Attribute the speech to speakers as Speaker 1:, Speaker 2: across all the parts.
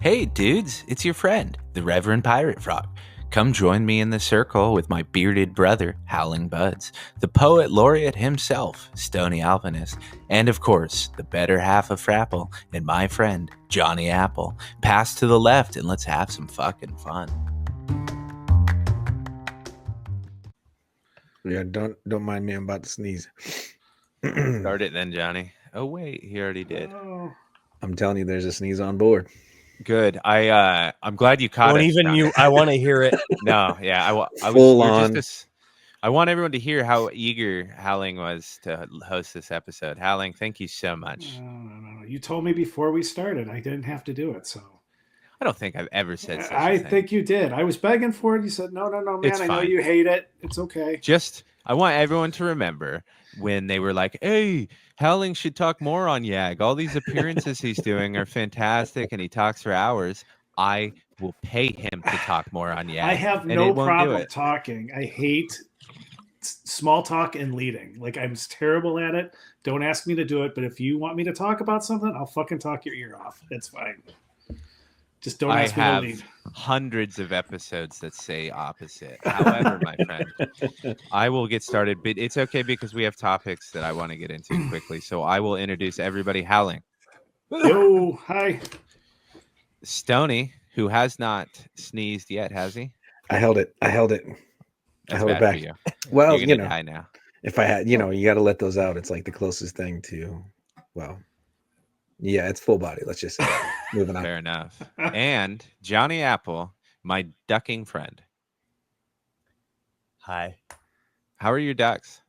Speaker 1: Hey dudes, it's your friend, the Reverend Pirate Frog. Come join me in the circle with my bearded brother, Howling Buds, the poet laureate himself, Stony Alpinist, and of course, the better half of Frapple and my friend, Johnny Apple. Pass to the left and let's have some fucking fun.
Speaker 2: Yeah, don't mind me. I'm about to sneeze.
Speaker 1: Start it then, Johnny. Oh wait, he already did.
Speaker 2: I'm telling you, there's a sneeze on board.
Speaker 1: Good. I'm glad you caught
Speaker 3: Don't
Speaker 1: us.
Speaker 3: even
Speaker 1: Johnny.
Speaker 3: you. I want to hear it.
Speaker 1: No, yeah, I was
Speaker 2: Full
Speaker 1: we're
Speaker 2: on.
Speaker 1: just I want everyone to hear how eager Howling was to host this episode. Howling, thank you so much.
Speaker 4: No. You told me before we started. I didn't have to do it, so.
Speaker 1: I don't think I've ever said such a
Speaker 4: I
Speaker 1: thing.
Speaker 4: think you did. I was begging for it. You said, no, man.
Speaker 1: It's
Speaker 4: I know
Speaker 1: fine.
Speaker 4: you hate it. It's okay.
Speaker 1: I want everyone to remember when they were like, hey, Howling should talk more on Yag. All these appearances he's doing are fantastic and he talks for hours. I will pay him to talk more on Yag.
Speaker 4: I have no problem talking. I hate small talk and leading. Like, I'm terrible at it. Don't ask me to do it. But if you want me to talk about something, I'll fucking talk your ear off. It's fine. Just don't ask me to lead.
Speaker 1: I have hundreds of episodes that say opposite. However, my friend, I will get started, but it's okay because we have topics that I want to get into quickly. So I will introduce everybody. Howling.
Speaker 4: Yo, hi.
Speaker 1: Stony, who has not sneezed yet, has he?
Speaker 2: I held it.
Speaker 1: That's
Speaker 2: I held it back.
Speaker 1: For you.
Speaker 2: Well,
Speaker 1: You're gonna die now.
Speaker 2: If I had, you got to let those out. It's like the closest thing to, well, yeah, it's full body. Let's just say that. Moving on.
Speaker 1: Fair enough. And Johnny Apple, my ducking friend.
Speaker 3: Hi.
Speaker 1: How are your ducks?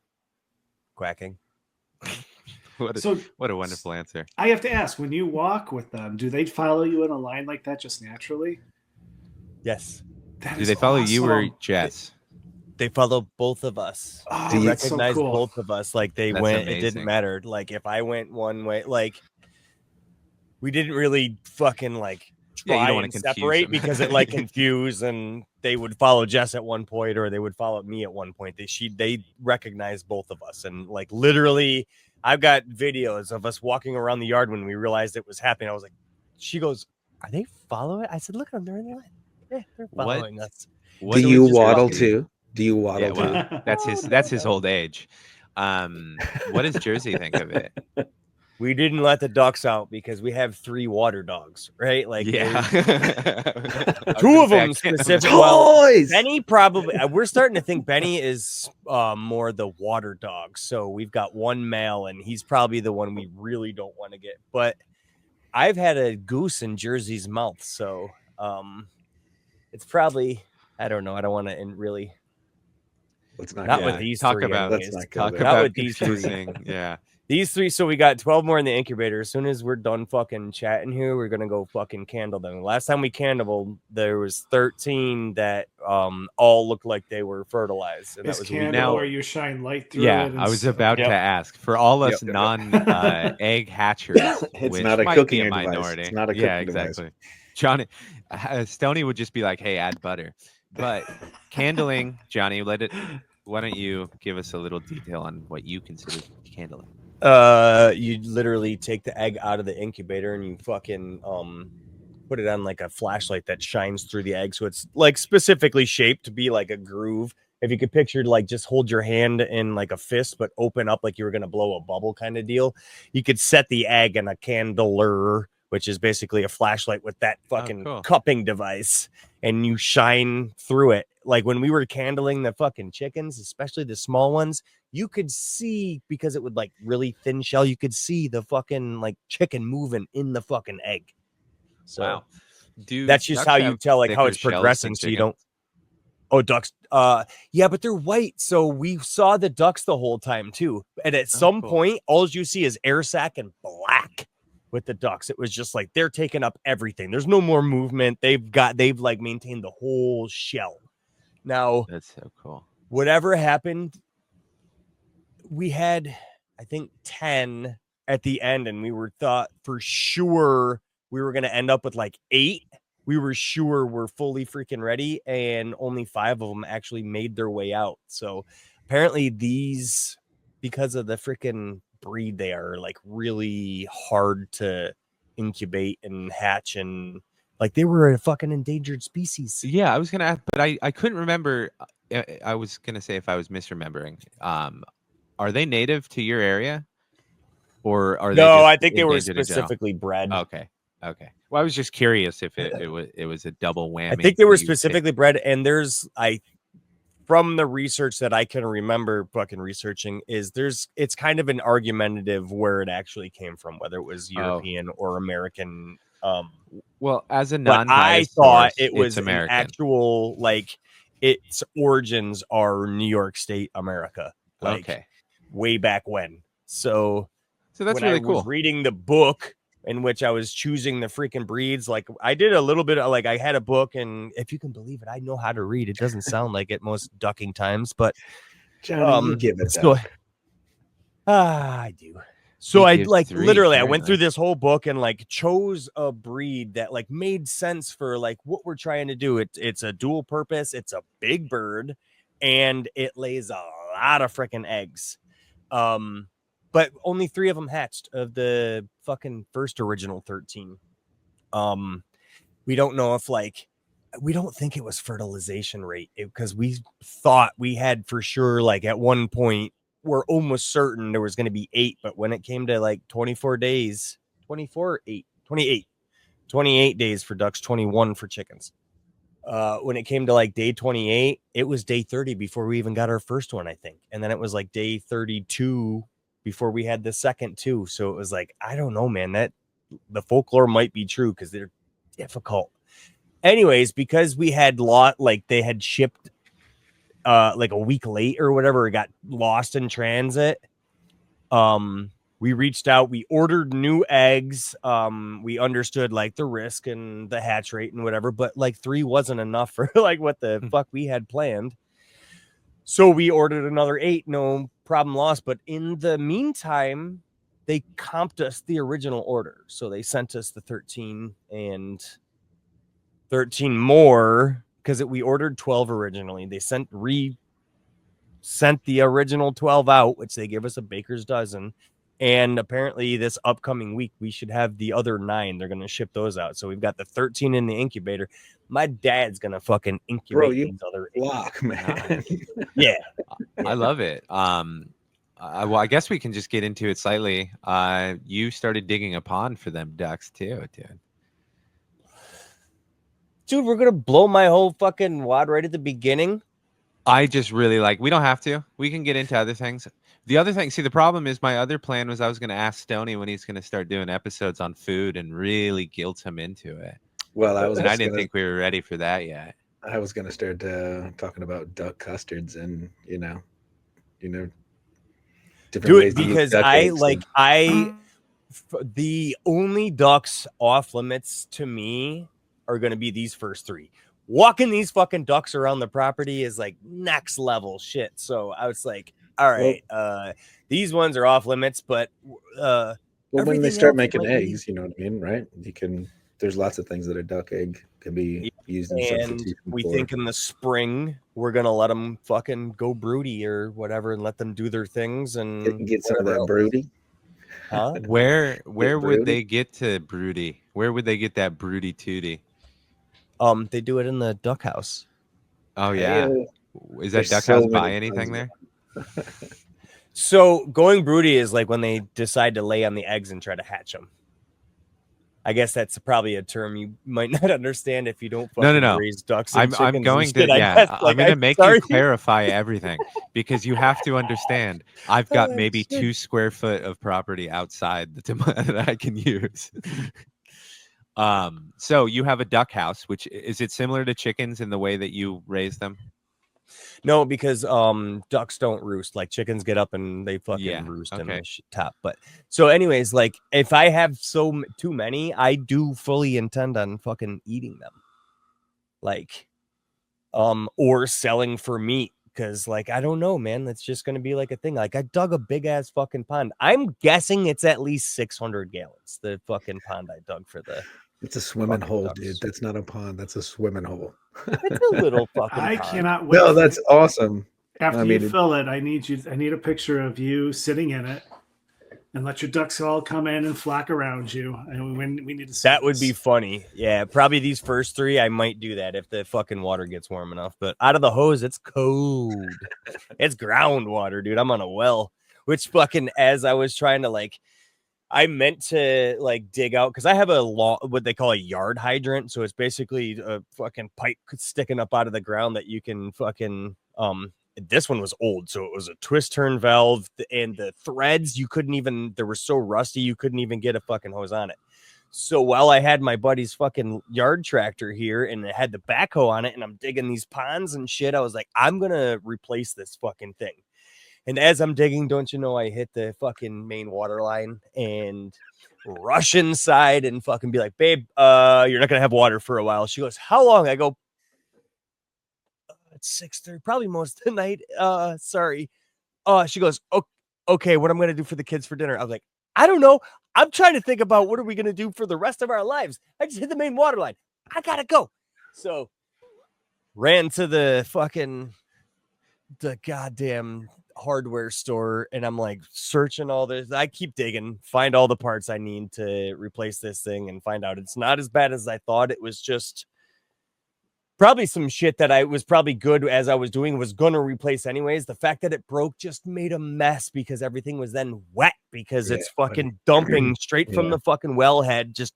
Speaker 3: Quacking.
Speaker 1: What a wonderful answer.
Speaker 4: I have to ask, when you walk with them, do they follow you in a line like that just naturally?
Speaker 3: Yes.
Speaker 1: Do they follow you or Jess?
Speaker 3: They follow both of us.
Speaker 4: Oh,
Speaker 3: They
Speaker 4: that's
Speaker 3: recognize
Speaker 4: so cool.
Speaker 3: both of us. Like they
Speaker 1: That's
Speaker 3: went,
Speaker 1: amazing.
Speaker 3: It didn't matter. Like if I went one way, like we didn't really fucking like try and separate because it like confused, and they would follow Jess at one point or they would follow me at one point. They recognized both of us, and like literally I've got videos of us walking around the yard when we realized it was happening. I was like, she goes, "Are they following?" I said, "Look, them, they're in the line. Yeah, they're following us."
Speaker 2: Do you waddle too? Do you waddle too?
Speaker 1: Well, that's his old age. What does Jersey think of it?
Speaker 3: We didn't let the ducks out because we have 3 water dogs, right? Like,
Speaker 1: yeah,
Speaker 3: 2 of them specifically. Well, Benny probably. We're starting to think Benny is more the water dog. So we've got one male, and he's probably the one we really don't want to get. But I've had a goose in Jersey's mouth, so it's probably. I don't know. I don't want to really.
Speaker 2: Let's not
Speaker 3: with these
Speaker 1: talk
Speaker 3: 3
Speaker 1: about.
Speaker 3: anyways.
Speaker 1: Let's not
Speaker 3: Not with these 3.
Speaker 1: Yeah.
Speaker 3: These 3, so we got 12 more in the incubator. As soon as we're done fucking chatting here, we're gonna go fucking candle them. Last time we candled, there was 13 that all looked like they were fertilized. And
Speaker 4: Is
Speaker 3: that was
Speaker 4: candle where you shine light through it?
Speaker 1: Yeah, I was about to ask for all us non-egg hatchers.
Speaker 2: It's
Speaker 1: which
Speaker 2: not a
Speaker 1: might
Speaker 2: cooking
Speaker 1: be a
Speaker 2: device.
Speaker 1: minority.
Speaker 2: It's not a cooking
Speaker 1: exactly.
Speaker 2: device.
Speaker 1: Johnny, Stony would just be like, "Hey, add butter." But candling, Johnny, why don't you give us a little detail on what you consider candling?
Speaker 3: You literally take the egg out of the incubator and you fucking put it on like a flashlight that shines through the egg, so it's like specifically shaped to be like a groove. If you could picture, like, just hold your hand in like a fist but open up like you were gonna blow a bubble kind of deal, you could set the egg in a candler, which is basically a flashlight with that fucking cupping device, and you shine through it. Like when we were candling the fucking chickens, especially the small ones, you could see, because it would like really thin shell, you could see the fucking like chicken moving in the fucking egg. So
Speaker 1: wow.
Speaker 3: That's just how you tell like how it's progressing. So you don't. Oh, ducks. Yeah, but they're white. So we saw the ducks the whole time too. And at some point, all you see is air sac and black. With the ducks, it was just like they're taking up everything. There's no more movement. They've like maintained the whole shell. Now
Speaker 1: that's so cool.
Speaker 3: Whatever happened, we had, I think, 10 at the end, and we thought for sure we were going to end up with like 8. We were sure we're fully freaking ready, and only 5 of them actually made their way out. So apparently these, because of the freaking breed, they are like really hard to incubate and hatch and Like they were a fucking endangered species.
Speaker 1: Yeah, I was gonna ask, but I couldn't remember. I was gonna say if I was misremembering. Are they native to your area, or are they
Speaker 3: No,
Speaker 1: just
Speaker 3: I think they were
Speaker 1: endangered in general?
Speaker 3: specifically bred.
Speaker 1: Okay. Well, I was just curious if it was a double whammy.
Speaker 3: I think they were
Speaker 1: You would say.
Speaker 3: specifically bred, and there's from the research that I can remember fucking researching it's kind of an argumentative where it actually came from, whether it was European or American.
Speaker 1: Well, as a
Speaker 3: But I
Speaker 1: non-biased
Speaker 3: thought
Speaker 1: source,
Speaker 3: it was
Speaker 1: it's
Speaker 3: an
Speaker 1: American.
Speaker 3: actual, like, its origins are New York State, America, like way back when. So
Speaker 1: that's
Speaker 3: when
Speaker 1: really
Speaker 3: I was
Speaker 1: cool.
Speaker 3: reading the book in which I was choosing the freaking breeds, like I did a little bit of, like, I had a book, and if you can believe it, I know how to read. It doesn't sound like it most ducking times, but
Speaker 2: Johnny, you give it
Speaker 3: so,
Speaker 2: up.
Speaker 3: I do. So
Speaker 1: He
Speaker 3: I
Speaker 1: gives
Speaker 3: like
Speaker 1: 3,
Speaker 3: literally I went
Speaker 1: apparently.
Speaker 3: through this whole book and like chose a breed that like made sense for like what we're trying to do. It's a dual purpose, it's a big bird, and it lays a lot of freaking eggs. But only 3 of them hatched of the fucking first original 13. We don't know if we don't think it was fertilization rate, because we thought we had for sure, like at one point we're almost certain there was going to be 8, but when it came to like 24 days, 28 days for ducks, 21 for chickens. When it came to like day 28, it was day 30 before we even got our first one, I think. And then it was like day 32 before we had the second too. So it was like, I don't know, man, that the folklore might be true because they're difficult. Anyways, because we had they had shipped like a week late or whatever, it got lost in transit. We reached out, we ordered new eggs. We understood like the risk and the hatch rate and whatever, but like 3 wasn't enough for like what the fuck we had planned. So we ordered another 8, no problem lost. But in the meantime, they comped us the original order. So they sent us the 13 and 13 more, because we ordered 12 originally. They sent the original 12 out, which they give us a baker's dozen. And apparently this upcoming week, we should have the other 9. They're going to ship those out. So we've got the 13 in the incubator. My dad's going to fucking incubate these other 8.
Speaker 2: Block, man.
Speaker 3: Yeah.
Speaker 1: I love it. Well, I guess we can just get into it slightly. You started digging a pond for them ducks too, dude.
Speaker 3: Dude, we're going to blow my whole fucking wad right at the beginning.
Speaker 1: I just really we don't have to. We can get into other things. The other thing, see, the problem is my other plan was I was going to ask Stoney when he's going to start doing episodes on food and really guilt him into it.
Speaker 2: Well,
Speaker 1: I didn't think we were ready for that yet.
Speaker 2: I was going to start talking about duck custards and, different ways to use duck eggs.
Speaker 3: The only ducks off limits to me are going to be these first 3. Walking these fucking ducks around the property is like next level shit. So I was like, all right, these ones are off limits, but
Speaker 2: when they start making eggs, you know what I mean, right? There's lots of things that a duck egg can be used in substitution
Speaker 3: we
Speaker 2: for.
Speaker 3: think in the spring we're gonna let them fucking go broody or whatever and let them do their things and
Speaker 2: get some of that broody.
Speaker 3: Huh?
Speaker 1: Where would they get to broody? Where would they get that broody tootie?
Speaker 3: They do it in the duck house.
Speaker 1: Oh yeah. Is that duck house buy anything there?
Speaker 3: So going broody is like when they decide to lay on the eggs and try to hatch them. I guess that's probably a term you might not understand if you don't fucking raise ducks and chickens.
Speaker 1: I'm going to I'm going to make you clarify everything, because you have to understand. I've got maybe 2 square foot of property outside that I can use. So you have a duck house, which is it similar to chickens in the way that you raise them?
Speaker 3: No, because ducks don't roost. Like chickens get up and they fucking roost in the top. But so anyways, like if I have too many, I do fully intend on fucking eating them. Like or selling for meat, because like I don't know, man, that's just gonna be like a thing. Like I dug a big ass fucking pond. I'm guessing it's at least 600 gallons, the fucking pond I dug for the
Speaker 2: It's a swimming hole, dude. That's not a pond. That's a swimming hole.
Speaker 3: It's a little fucking
Speaker 4: I
Speaker 3: pond.
Speaker 4: cannot wait.
Speaker 2: No, that's awesome.
Speaker 4: After you fill it, I need a picture of you sitting in it and let your ducks all come in and flock around you. And we need to see
Speaker 3: that would be funny. Yeah, probably these first 3, I might do that if the fucking water gets warm enough. But out of the hose, it's cold. It's groundwater, dude. I'm on a well, which fucking, as I was trying to like, I meant to like dig out because I have a what they call a yard hydrant. So it's basically a fucking pipe sticking up out of the ground that you can fucking, this one was old, so it was a twist turn valve, and the threads you couldn't even, they were so rusty you couldn't even get a fucking hose on it. So while I had my buddy's fucking yard tractor here and it had the backhoe on it and I'm digging these ponds and shit, I was like, I'm gonna replace this fucking thing. And as I'm digging, don't you know, I hit the fucking main water line and rush inside and fucking be like, babe, you're not gonna have water for a while. She goes, how long? I go, it's 6:30, probably most of the night. Sorry. She goes, okay, what I'm gonna do for the kids for dinner? I was like, I don't know. I'm trying to think about what are we gonna do for the rest of our lives. I just hit the main water line. I gotta go. So ran to the goddamn hardware store, and I'm like searching all this. I keep digging, find all the parts I need to replace this thing, and find out it's not as bad as I thought. It was just probably some shit that I was probably good as I was doing was going to replace anyways. The fact that it broke just made a mess because everything was then wet because it's fucking dumping straight from the fucking wellhead. Just,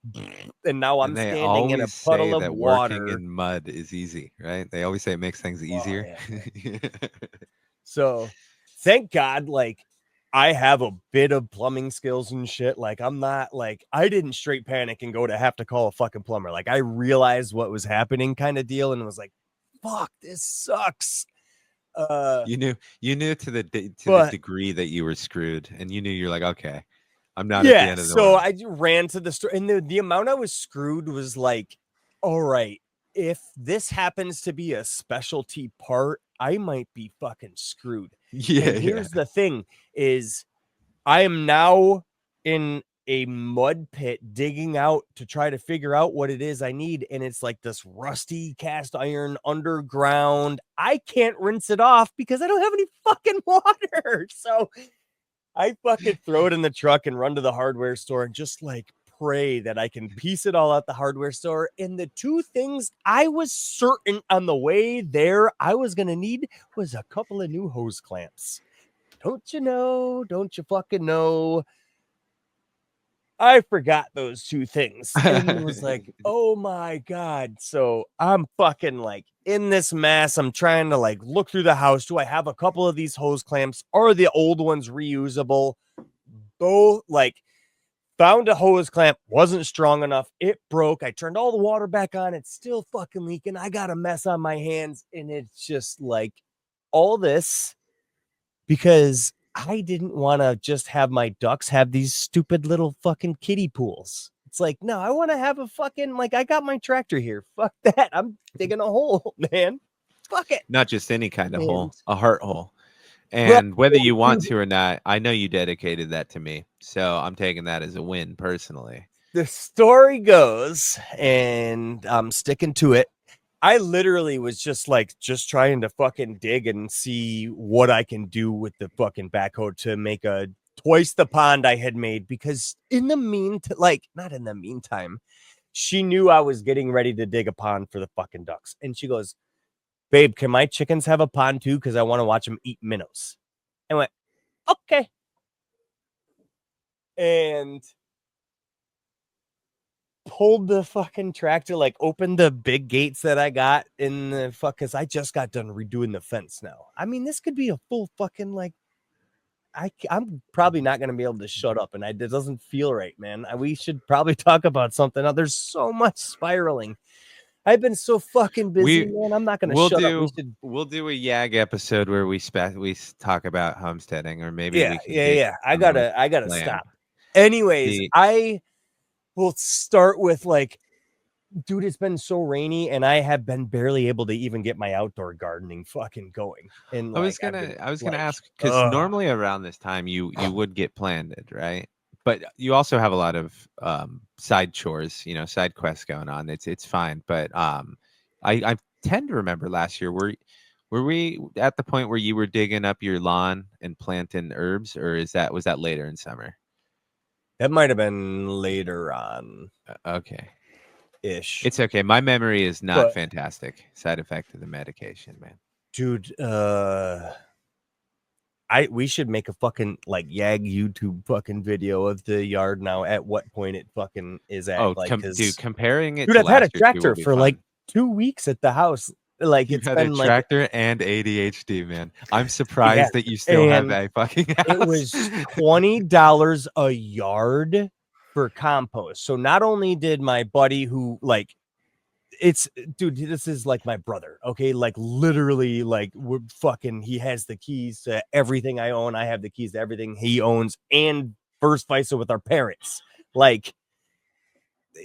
Speaker 3: and now I'm standing in a puddle of water.
Speaker 1: Working in mud is easy, right? They always say it makes things easier.
Speaker 3: Yeah. So thank God, like, I have a bit of plumbing skills and shit. Like, I'm not like, I didn't straight panic and go to have to call a fucking plumber. Like, I realized what was happening kind of deal and was like, fuck, this sucks.
Speaker 1: You knew to the degree that you were screwed, and you knew you're like, okay, I'm not at the end of the world.
Speaker 3: I ran to the store, and the amount I was screwed was like, all right, if this happens to be a specialty part, I might be fucking screwed.
Speaker 1: Yeah.
Speaker 3: And here's the thing is I am now in a mud pit digging out to try to figure out what it is I need. And it's like this rusty cast iron underground. I can't rinse it off because I don't have any fucking water. So I fucking throw it in the truck and run to the hardware store and just like pray that I can piece it all out the hardware store. And the 2 things I was certain on the way there I was going to need was a couple of new hose clamps. Don't you know? Don't you fucking know? I forgot those 2 things. And it was like, oh my God. So I'm fucking like in this mess. I'm trying to like look through the house. Do I have a couple of these hose clamps? Are the old ones reusable? Both, like, found a hose clamp, wasn't strong enough. It broke. I turned all the water back on. It's still fucking leaking. I got a mess on my hands. And it's just like all this because I didn't want to just have my ducks have these stupid little fucking kiddie pools. It's like, no, I want to have a fucking, like, I got my tractor here. Fuck that. I'm digging a hole, man. Fuck it.
Speaker 1: Not just any kind of hole, a heart hole. And whether you want to or not, I know you dedicated that to me. So I'm taking that as a win personally.
Speaker 3: The story goes, and I'm sticking to it. I literally was just trying to fucking dig and see what I can do with the fucking backhoe to make a twice the pond I had made. Because in the not in the meantime, she knew I was getting ready to dig a pond for the fucking ducks. And she goes, babe, can my chickens have a pond too? Because I want to watch them eat minnows. I went, okay. And pulled the fucking tractor, like opened the big gates that I got in the because I just got done redoing the fence now. I mean, this could be a full fucking like, I'm probably not going to be able to shut up, and it doesn't feel right, man. We should probably talk about something. Now, there's so much spiraling. I've been so fucking busy, man. I'm not going to shut up.
Speaker 1: We'll do a YAG episode where we talk about homesteading, or maybe we can
Speaker 3: I gotta stop. Anyways, I will start with like, dude, it's been so rainy, and I have been barely able to even get my outdoor gardening fucking going. And
Speaker 1: I was gonna ask, because normally around this time you would get planted, right? But you also have a lot of side chores, side quests going on. It's fine. But I tend to remember last year, were we at the point where you were digging up your lawn and planting herbs, or was that later in summer?
Speaker 3: That might have been later on.
Speaker 1: Okay.
Speaker 3: Ish.
Speaker 1: It's okay. My memory is not fantastic. Side effect of the medication, man.
Speaker 3: Dude, we should make a fucking like YAG YouTube fucking video of the yard now. At what point it fucking is at?
Speaker 1: Oh,
Speaker 3: like,
Speaker 1: dude, comparing it.
Speaker 3: Dude,
Speaker 1: to
Speaker 3: I've had a
Speaker 1: last year
Speaker 3: tractor
Speaker 1: will be
Speaker 3: for
Speaker 1: fun.
Speaker 3: like 2 weeks at the house. Like
Speaker 1: You've
Speaker 3: it's
Speaker 1: had
Speaker 3: been
Speaker 1: a
Speaker 3: like
Speaker 1: tractor and ADHD, man. I'm surprised that you still have a fucking house.
Speaker 3: It was $20 a yard for compost. So not only did my buddy who like dude, this is like my brother, okay? Like literally, like we're fucking, he has the keys to everything I own. I have the keys to everything he owns, and vice versa with our parents. Like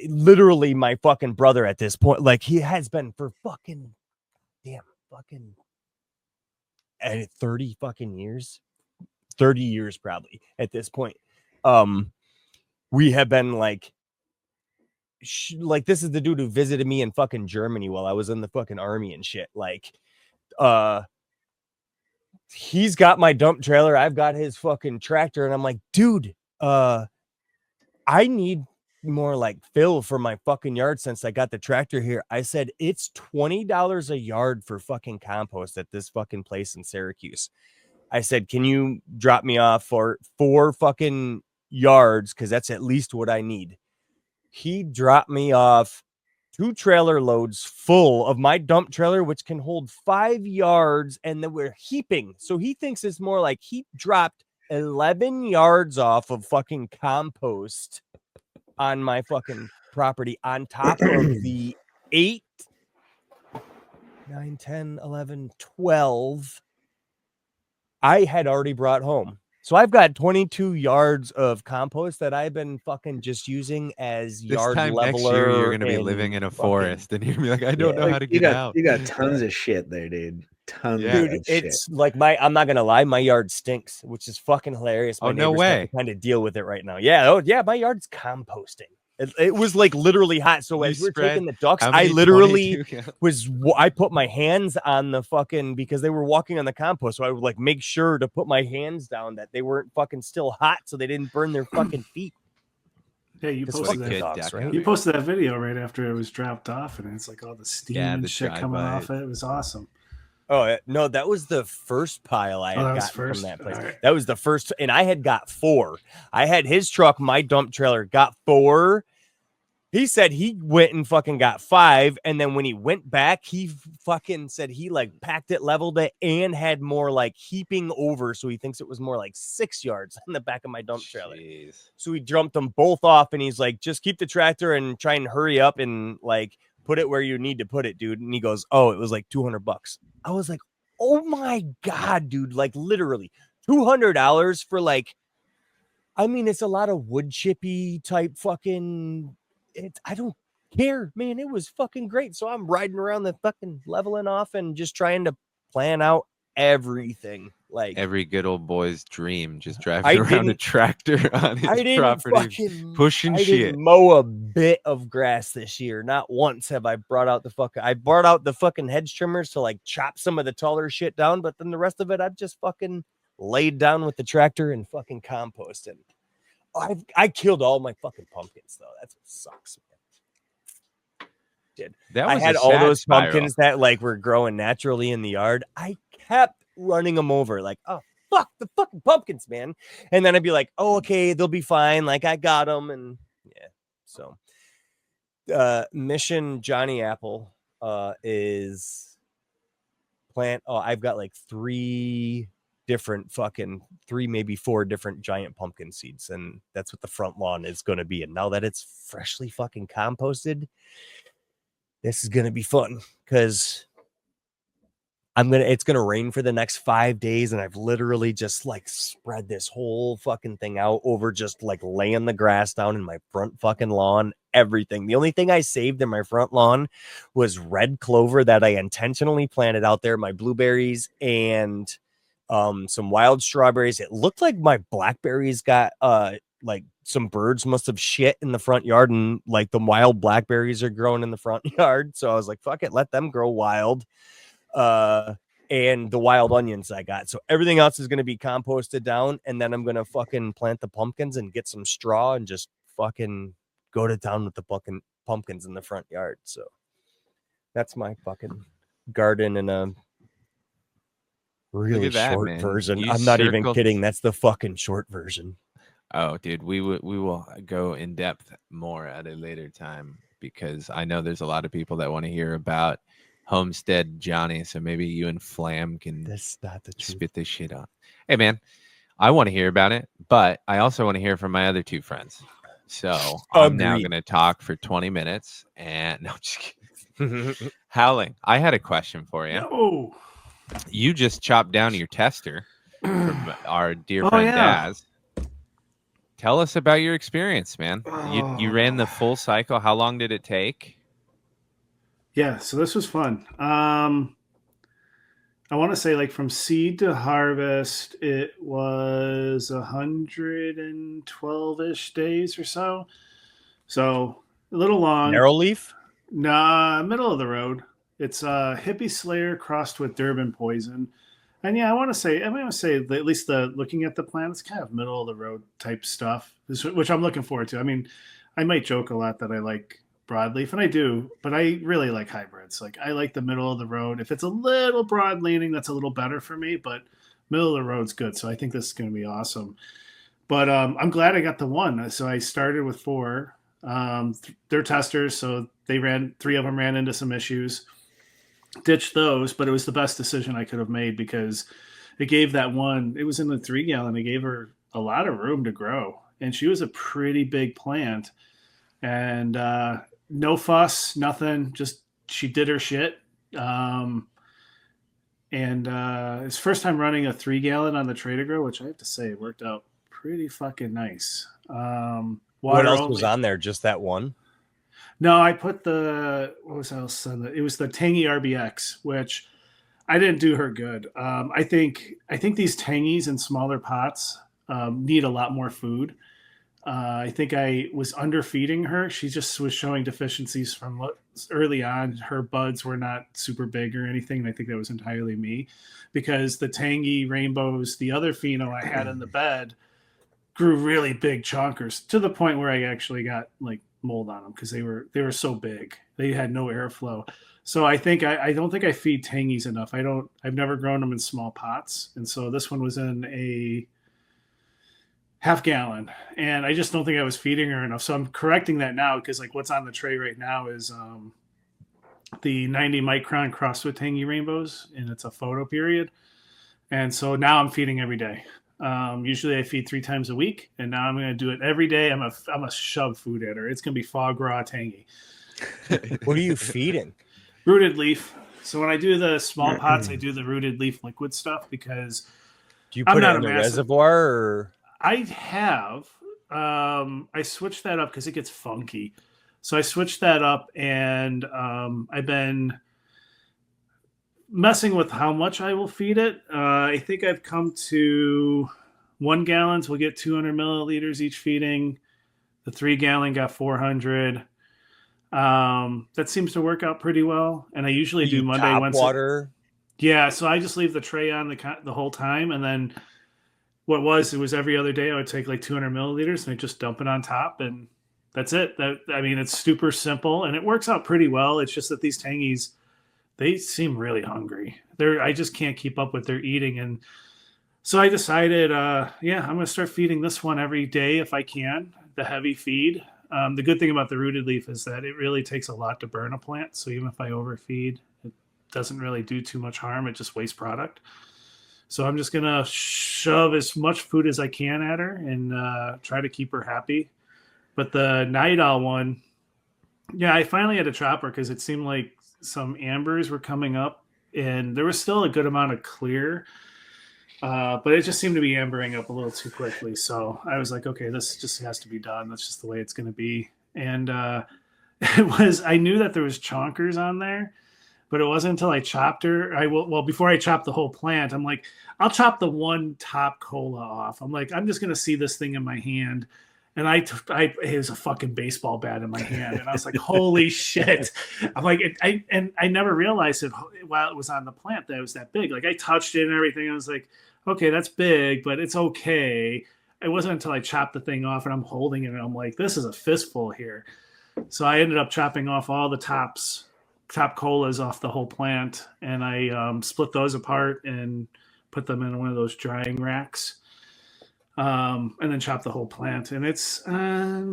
Speaker 3: literally my fucking brother at this point. Like he has been for fucking 30 fucking years. 30 years probably at this point. We have been like this is the dude who visited me in fucking Germany while I was in the fucking army and shit. Like, he's got my dump trailer. I've got his fucking tractor. And I'm like, dude, I need more like fill for my fucking yard since I got the tractor here. I said, it's $20 a yard for fucking compost at this fucking place in Syracuse. I said, can you drop me off for 4 fucking yards? Cause that's at least what I need. He dropped me off 2 trailer loads full of my dump trailer, which can hold 5 yards. And then we're heaping. So he thinks it's more like he dropped 11 yards off of fucking compost on my fucking property on top of the 8, 9, 10, 11, 12 I had already brought home. So I've got 22 yards of compost that I've been fucking just using as yard leveler.
Speaker 1: Next year, you're going to be living in a forest, and you're going to be like, I don't know how to get out.
Speaker 2: You got tons of shit there, dude. Tons of shit.
Speaker 3: It's like I'm not going to lie, my yard stinks, which is fucking hilarious. My
Speaker 1: no way.
Speaker 3: Have to kind of deal with it right now. Yeah, my yard's composting. It was like literally hot. So as we're taking the ducks, I literally I put my hands on the fucking, because they were walking on the compost. So I would like make sure to put my hands down that they weren't fucking still hot so they didn't burn their fucking feet.
Speaker 4: Yeah, you posted that. Dogs, right? You posted that video right after it was dropped off, and it's like all the steam and shit coming off it. It was awesome.
Speaker 3: Oh no, that was the first pile I had got from that place.
Speaker 4: Right.
Speaker 3: That was the first, and I had got 4. I had his truck, my dump trailer, got 4. He said he went and fucking got 5, and then when he went back, he fucking said he like packed it, leveled it, and had more like heaping over. So he thinks it was more like 6 yards in the back of my dump trailer. So he jumped them both off, and he's like, just keep the tractor and try and hurry up and like put it where you need to put it, dude. And he goes, oh, it was like $200. I was like, oh my God, dude. Like literally $200 for like, I mean, it's a lot of wood chippy type fucking, I don't care, man. It was fucking great. So I'm riding around the fucking leveling off and just trying to plan out everything. Like
Speaker 1: every good old boy's dream, just driving around a tractor on his property, pushing shit.
Speaker 3: I didn't mow a bit of grass this year. Not once have I brought out I brought out the fucking hedge trimmers to like chop some of the taller shit down, but then the rest of it I've just fucking laid down with the tractor and fucking composted. I killed all my fucking pumpkins though. That's what sucks, man. I had all those pumpkins that like were growing naturally in the yard. I kept running them over like, oh fuck the fucking pumpkins, man. And then I'd be like, oh okay, they'll be fine, like I got them. And yeah, so Mission Johnny Apple is plant. Oh, I've got like 3 maybe 4 different giant pumpkin seeds, and that's what the front lawn is going to be. And now that it's freshly fucking composted, this is going to be fun because it's going to rain for the next 5 days, and I've literally just like spread this whole fucking thing out over just like laying the grass down in my front fucking lawn, everything. The only thing I saved in my front lawn was red clover that I intentionally planted out there, my blueberries, and some wild strawberries. It looked like my blackberries got like some birds must have shit in the front yard, and like the wild blackberries are growing in the front yard. So I was like, fuck it, let them grow wild. and the wild onions I got. So everything else is going to be composted down, and then I'm going to fucking plant the pumpkins and get some straw and just fucking go to town with the fucking pumpkins in the front yard. So that's my fucking garden in a really short version. I'm not even kidding. That's the fucking short version.
Speaker 1: Oh, dude, we will go in depth more at a later time because I know there's a lot of people that want to hear about Homestead Johnny. So maybe you and Flam can
Speaker 3: That's not the truth.
Speaker 1: Spit this shit out. Hey, man, I want to hear about it, but I also want to hear from my other two friends. So I'm now going to talk for 20 minutes. And no, I'm just kidding. Howling, I had a question for you.
Speaker 4: No.
Speaker 1: You just chopped down your tester from our dear friend Daz. Tell us about your experience, man. You ran the full cycle. How long did it take?
Speaker 4: Yeah, so this was fun. I want to say like from seed to harvest, it was 112-ish days or so. So a little long.
Speaker 3: Narrow leaf?
Speaker 4: Nah, middle of the road. It's Hippie Slayer crossed with Durban Poison. And yeah, I want to say at least looking at the plan, it's kind of middle of the road type stuff, which I'm looking forward to. I mean, I might joke a lot that I like broadleaf, and I do, but I really like hybrids. Like I like the middle of the road. If it's a little broad leaning, that's a little better for me, but middle of the road's good. So I think this is going to be awesome. But I'm glad I got the one. So I started with 4. They're testers, so they 3 of them ran into some issues. Ditched those, but it was the best decision I could have made because it gave that one. It was in the 3 gallon. It gave her a lot of room to grow, and she was a pretty big plant. And no fuss, nothing. Just she did her shit. And it's first time running a 3 gallon on the Trader Grow, which I have to say it worked out pretty fucking nice.
Speaker 3: What else was on there? Just that one?
Speaker 4: No, I put what was else on it was the Tangy RBX, which I didn't do her good. I think these Tangies in smaller pots need a lot more food. I think I was underfeeding her. She just was showing deficiencies from early on. Her buds were not super big or anything. And I think that was entirely me because the Tangy Rainbows, the other pheno I had in the bed, grew really big chonkers to the point where I actually got like mold on them because they were so big. They had no airflow. So I think I don't think I feed Tangies enough. I've never grown them in small pots. And so this one was in a half gallon and I just don't think I was feeding her enough. So I'm correcting that now because like what's on the tray right now is the 90 micron crossed with Tangy Rainbows and it's a photo period. And so now I'm feeding every day. Usually I feed 3 times a week and now I'm going to do it every day. I'm a shove food at her. It's going to be fog raw Tangy.
Speaker 3: What are you feeding?
Speaker 4: Rooted leaf. So when I do the small pots, I do the rooted leaf liquid stuff because
Speaker 3: do you put it in the reservoir or?
Speaker 4: I have. I switched that up because it gets funky. So I switched that up and I've been messing with how much I will feed it. I think I've come to 1 gallons. We'll get 200 milliliters each feeding. The 3 gallon got 400. That seems to work out pretty well. And I usually do Monday, Wednesday.
Speaker 3: Water.
Speaker 4: Yeah. So I just leave the tray on the whole time. And then it was every other day I would take like 200 milliliters and I just dump it on top and that's it. It's super simple and it works out pretty well. It's just that these Tangies, they seem really hungry. I just can't keep up with their eating. And so I decided, I'm going to start feeding this one every day if I can, the heavy feed. The good thing about the rooted leaf is that it really takes a lot to burn a plant. So even if I overfeed, it doesn't really do too much harm. It just wastes product. So I'm just going to shove as much food as I can at her and try to keep her happy. But the Night Owl one, I finally had to chop her because it seemed like some ambers were coming up and there was still a good amount of clear, but it just seemed to be ambering up a little too quickly. So I was like, okay, this just has to be done. That's just the way it's going to be. And I knew that there was chonkers on there, but it wasn't until I chopped her. Before I chopped the whole plant, I'm like, I'll chop the one top cola off. I'm like, I'm just going to see this thing in my hand. And it was a fucking baseball bat in my hand, and I was like, "Holy shit!" I'm like, I never realized it while it was on the plant that it was that big. Like I touched it and everything. I was like, "Okay, that's big, but it's okay." It wasn't until I chopped the thing off and I'm holding it and I'm like, "This is a fistful here." So I ended up chopping off all the top colas off the whole plant, and I split those apart and put them in one of those drying racks. And then chop the whole plant. And it's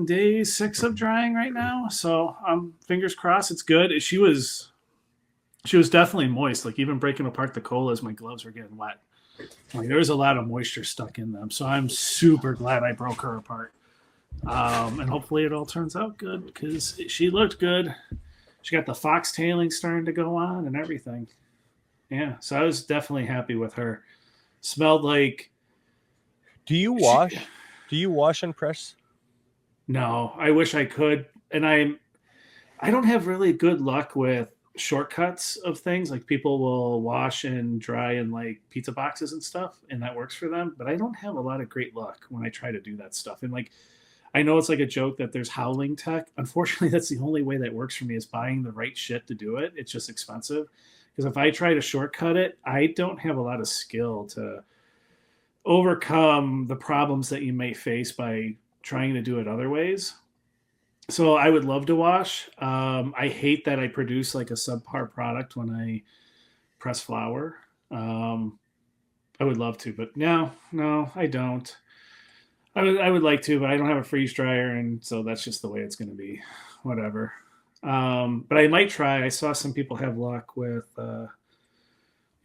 Speaker 4: day 6 of drying right now, so fingers crossed it's good. She was definitely moist. Like even breaking apart the colas, my gloves were getting wet. Like there was a lot of moisture stuck in them, so I'm super glad I broke her apart. And hopefully it all turns out good because she looked good. She got the foxtailing starting to go on and everything. Yeah, so I was definitely happy with her. Smelled like.
Speaker 3: Do you wash? Do you wash and press?
Speaker 4: No, I wish I could, and I don't have really good luck with shortcuts of things. Like people will wash and dry in like pizza boxes and stuff, and that works for them. But I don't have a lot of great luck when I try to do that stuff. And like, I know it's like a joke that there's howling tech. Unfortunately, that's the only way that works for me is buying the right shit to do it. It's just expensive because if I try to shortcut it, I don't have a lot of skill to overcome the problems that you may face by trying to do it other ways. So I would love to wash. I hate that I produce like a subpar product when I press flour. I would love to, but no, I don't. I would like to, but I don't have a freeze dryer, and so that's just the way it's going to be. Whatever. But I might try. I saw some people have luck with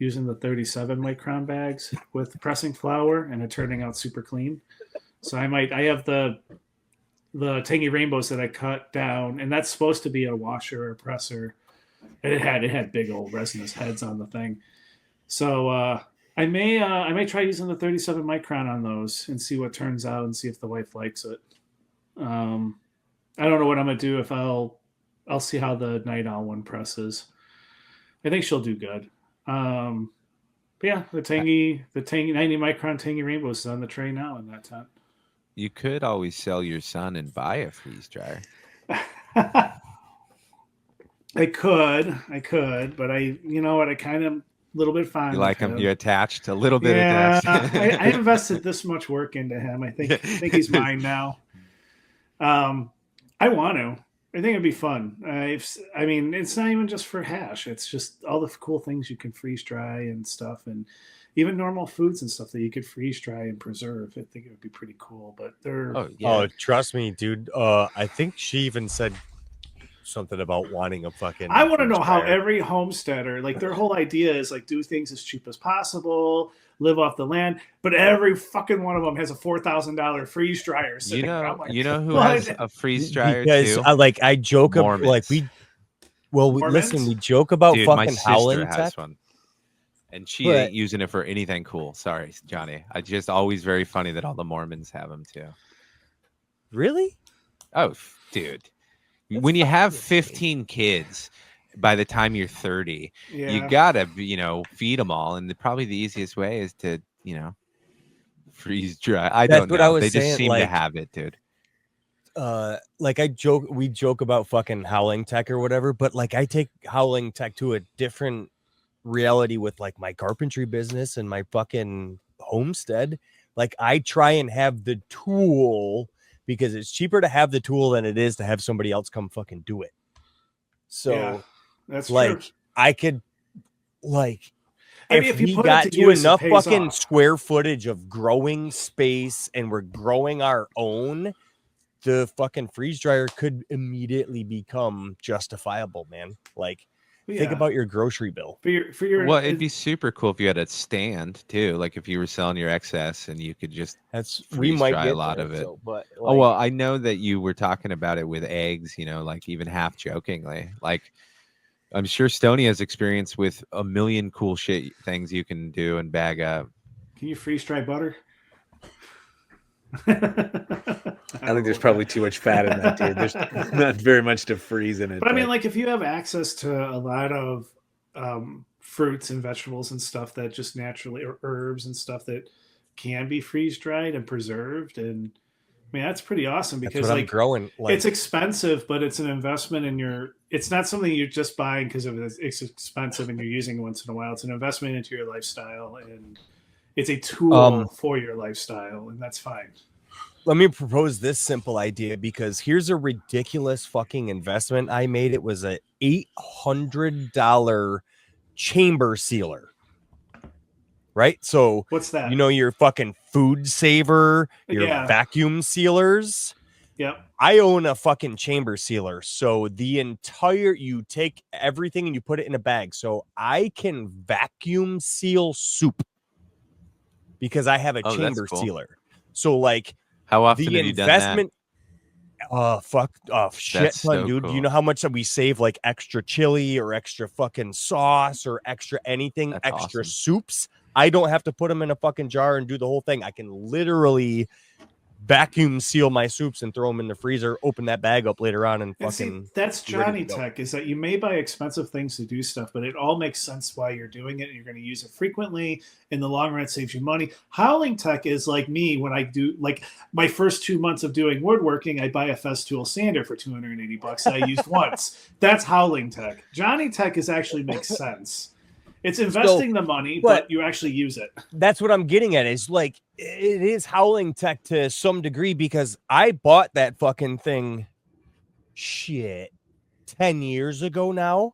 Speaker 4: using the 37 micron bags with pressing flour and it turning out super clean. So I have the Tangy Rainbows that I cut down, and that's supposed to be a washer or a presser. And it had big old resinous heads on the thing. So I may try using the 37 micron on those and see what turns out and see if the wife likes it. I don't know what I'm gonna do if I'll see how the Night Owl one presses. I think she'll do good. But yeah, the Tangy 90 micron Tangy Rainbows is on the tray now in that tent.
Speaker 1: You could always sell your son and buy a freeze dryer.
Speaker 4: I could, but you know what? I kind of a little bit fond.
Speaker 1: You like him? You're attached a little bit.
Speaker 4: Yeah,
Speaker 1: attached.
Speaker 4: I invested this much work into him. I think he's mine now. I want to. I think it'd be fun. I mean, it's not even just for hash. It's just all the cool things you can freeze dry and stuff, and even normal foods and stuff that you could freeze dry and preserve. I think it would be pretty cool. But they're
Speaker 3: oh, trust me, dude. I think she even said something about wanting a fucking.
Speaker 4: I want to know how every homesteader, like their whole idea is like do things as cheap as possible, live off the land, but every fucking one of them has a $4,000 freeze dryer.
Speaker 1: You know who has a freeze dryer too?
Speaker 3: I joke about we joke about fucking howling tech.
Speaker 1: One. And she ain't using it for anything cool. Sorry, Johnny. I just always very funny that all the Mormons have them too.
Speaker 3: Really?
Speaker 1: Oh, dude. When you have 15 kids, by the time you're 30, you gotta, feed them all, and probably the easiest way is to, freeze dry. I don't know. They just seem to have it, dude.
Speaker 3: We joke about fucking howling tech or whatever, but like I take howling tech to a different reality with like my carpentry business and my fucking homestead. Like I try and have the tool, because it's cheaper to have the tool than it is to have somebody else come fucking do it. So
Speaker 4: that's
Speaker 3: like
Speaker 4: true.
Speaker 3: I could like
Speaker 4: if
Speaker 3: we got to enough fucking square footage of growing space and we're growing our own, the fucking freeze dryer could immediately become justifiable, man. Like think about your grocery bill.
Speaker 4: For your
Speaker 1: well, it'd be super cool if you had a stand too. Like if you were selling your excess and you could just
Speaker 3: we might
Speaker 1: dry
Speaker 3: get
Speaker 1: a lot
Speaker 3: there,
Speaker 1: of it.
Speaker 3: So, but
Speaker 1: well, I know that you were talking about it with eggs, like even half jokingly. Like I'm sure Stoney has experience with a million cool things you can do and bag up.
Speaker 4: Can you freeze dry butter?
Speaker 2: I think there's probably too much fat in that, dude. There's not very much to freeze in it.
Speaker 4: But I mean, like if you have access to a lot of fruits and vegetables and stuff that just naturally, or herbs and stuff that can be freeze dried and preserved, and mean, that's pretty awesome because
Speaker 3: I'm growing.
Speaker 4: It's expensive, but it's an investment in your. It's not something you're just buying because it's expensive and you're using it once in a while. It's an investment into your lifestyle, and it's a tool for your lifestyle, and that's fine.
Speaker 3: Let me propose this simple idea, because here's a ridiculous fucking investment I made. It was a $800 chamber sealer. Right? So
Speaker 4: what's that?
Speaker 3: You know, your fucking food saver, your vacuum sealers.
Speaker 4: Yep.
Speaker 3: I own a fucking chamber sealer. So you take everything and you put it in a bag. So I can vacuum seal soup because I have a chamber sealer. So like,
Speaker 1: how often have you done that?
Speaker 3: Shit ton, dude.
Speaker 1: Cool.
Speaker 3: Do you know how much we save, like extra chili or extra fucking sauce or extra anything, extra soups? I don't have to put them in a fucking jar and do the whole thing. I can literally vacuum seal my soups and throw them in the freezer, open that bag up later on, and fucking.
Speaker 4: See, that's Johnny Tech, is that you may buy expensive things to do stuff, but it all makes sense why you're doing it, and you're going to use it frequently. In the long run, it saves you money. Howling Tech is like me when I do, like, my first 2 months of doing woodworking, I buy a Festool sander for $280 that I used once. That's Howling Tech. Johnny Tech actually makes sense. It's investing the money, but you actually use it.
Speaker 3: That's what I'm getting at, is like, it is Howling Tech to some degree, because I bought that fucking thing 10 years ago now.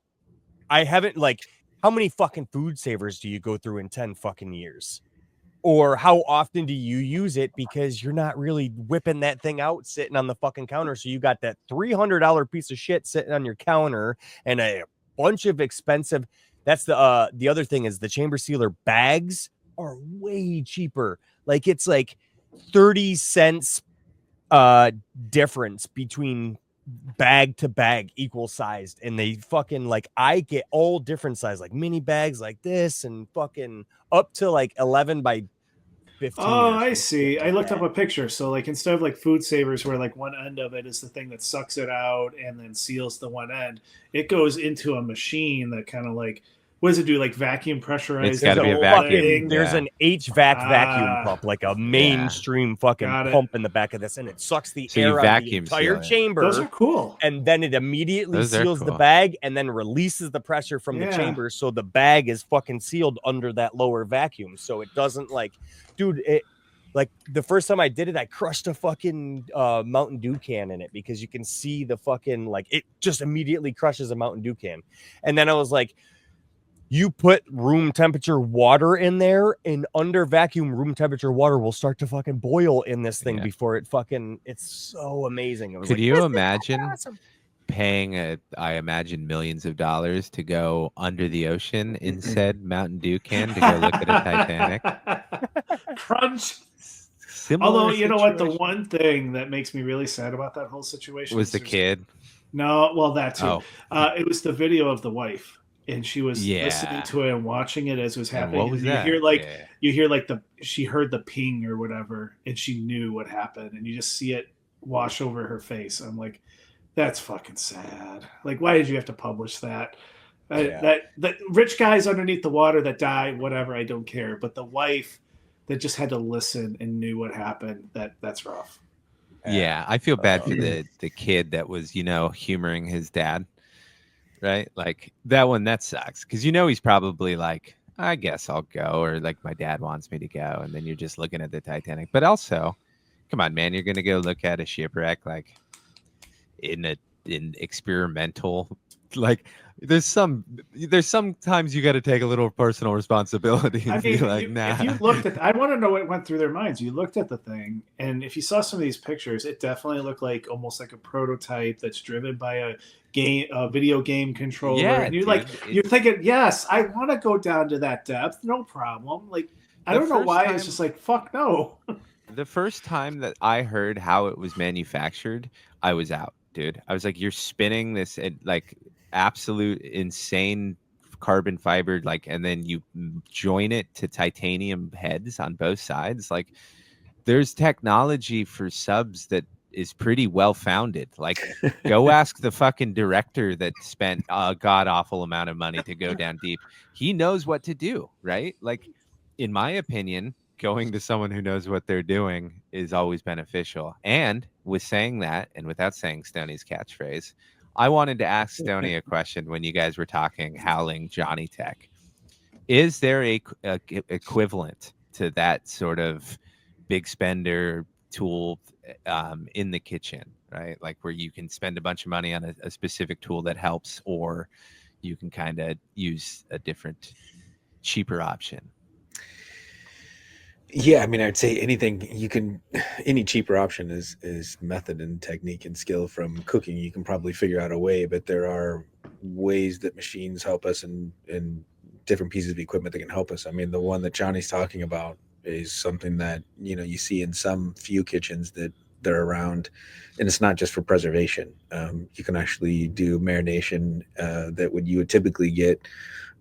Speaker 3: I haven't, like, how many fucking food savers do you go through in 10 fucking years? Or how often do you use it? Because you're not really whipping that thing out sitting on the fucking counter. So you got that $300 piece of shit sitting on your counter and a bunch of expensive. That's the other thing, is the chamber sealer bags are way cheaper. Like, it's like 30 cents difference between bag to bag, equal sized, and they fucking, like, I get all different size, like mini bags like this, and fucking up to like 11 by 15.
Speaker 4: Oh, I see. I looked up a picture. So, like, instead of like food savers, where like one end of it is the thing that sucks it out and then seals the one end, it goes into a machine that kind of like, what does it do? Like vacuum pressurized?
Speaker 1: It's got to be a vacuum.
Speaker 3: There's an HVAC vacuum pump, like a mainstream fucking pump in the back of this, and it sucks the air out of the entire chamber.
Speaker 4: Those are cool.
Speaker 3: And then it immediately seals the bag and then releases the pressure from the chamber, so the bag is fucking sealed under that lower vacuum, so it doesn't, like, dude, it. Like, the first time I did it, I crushed a fucking Mountain Dew can in it, because you can see the fucking, like, it just immediately crushes a Mountain Dew can. And then I was like, you put room temperature water in there, and under vacuum, room temperature water will start to fucking boil in this thing before it fucking, it's so amazing. It was
Speaker 1: Could you imagine paying I imagine millions of dollars to go under the ocean in said Mountain Dew can to go look at a Titanic?
Speaker 4: Crunch.
Speaker 1: Although,
Speaker 4: you know what, the one thing that makes me really sad about that whole situation
Speaker 1: was the kid.
Speaker 4: No, well, that too. It was the video of the wife. And she was listening to it and watching it as it was happening.
Speaker 1: And what was that?
Speaker 4: You hear like she heard the ping or whatever, and she knew what happened, and you just see it wash over her face. I'm like, that's fucking sad. Like, why did you have to publish that? That rich guys underneath the water that die, whatever, I don't care. But the wife that just had to listen and knew what happened, that's rough.
Speaker 1: Yeah, I feel bad for the kid that was, humoring his dad. Right? Like, that sucks, because he's probably like, I guess I'll go, or like, my dad wants me to go, and then you're just looking at the Titanic. But also, come on, man, you're gonna go look at a shipwreck like in experimental, like, there's sometimes you got to take a little personal responsibility and be like, nah.
Speaker 4: If you looked at, I want to know what went through their minds. You looked at the thing, and if you saw some of these pictures, it definitely looked like almost like a prototype that's driven by a video game controller.
Speaker 1: Yeah,
Speaker 4: and you're thinking, yes, I want to go down to that depth, no problem. Like, I don't know why it's just like, fuck no.
Speaker 1: The first time that I heard how it was manufactured, I was out, dude. I was like, you're spinning this like absolute insane carbon fiber, like, and then you join it to titanium heads on both sides. Like, there's technology for subs that is pretty well founded. Like, go ask the fucking director that spent a god awful amount of money to go down deep. He knows what to do, right? Like, in my opinion, going to someone who knows what they're doing is always beneficial. And with saying that, and without saying Stoney's catchphrase, I wanted to ask Stoney a question when you guys were talking howling Johnny Tech. Is there a equivalent to that sort of big spender tool in the kitchen, right? Like where you can spend a bunch of money on a specific tool that helps, or you can kind of use a different, cheaper option?
Speaker 2: Yeah, I mean, I'd say any cheaper option is method and technique and skill from cooking. You can probably figure out a way, but there are ways that machines help us and different pieces of equipment that can help us. I mean, the one that Johnny's talking about is something that, you see in some few kitchens that they're around, and it's not just for preservation. You can actually do marination you would typically get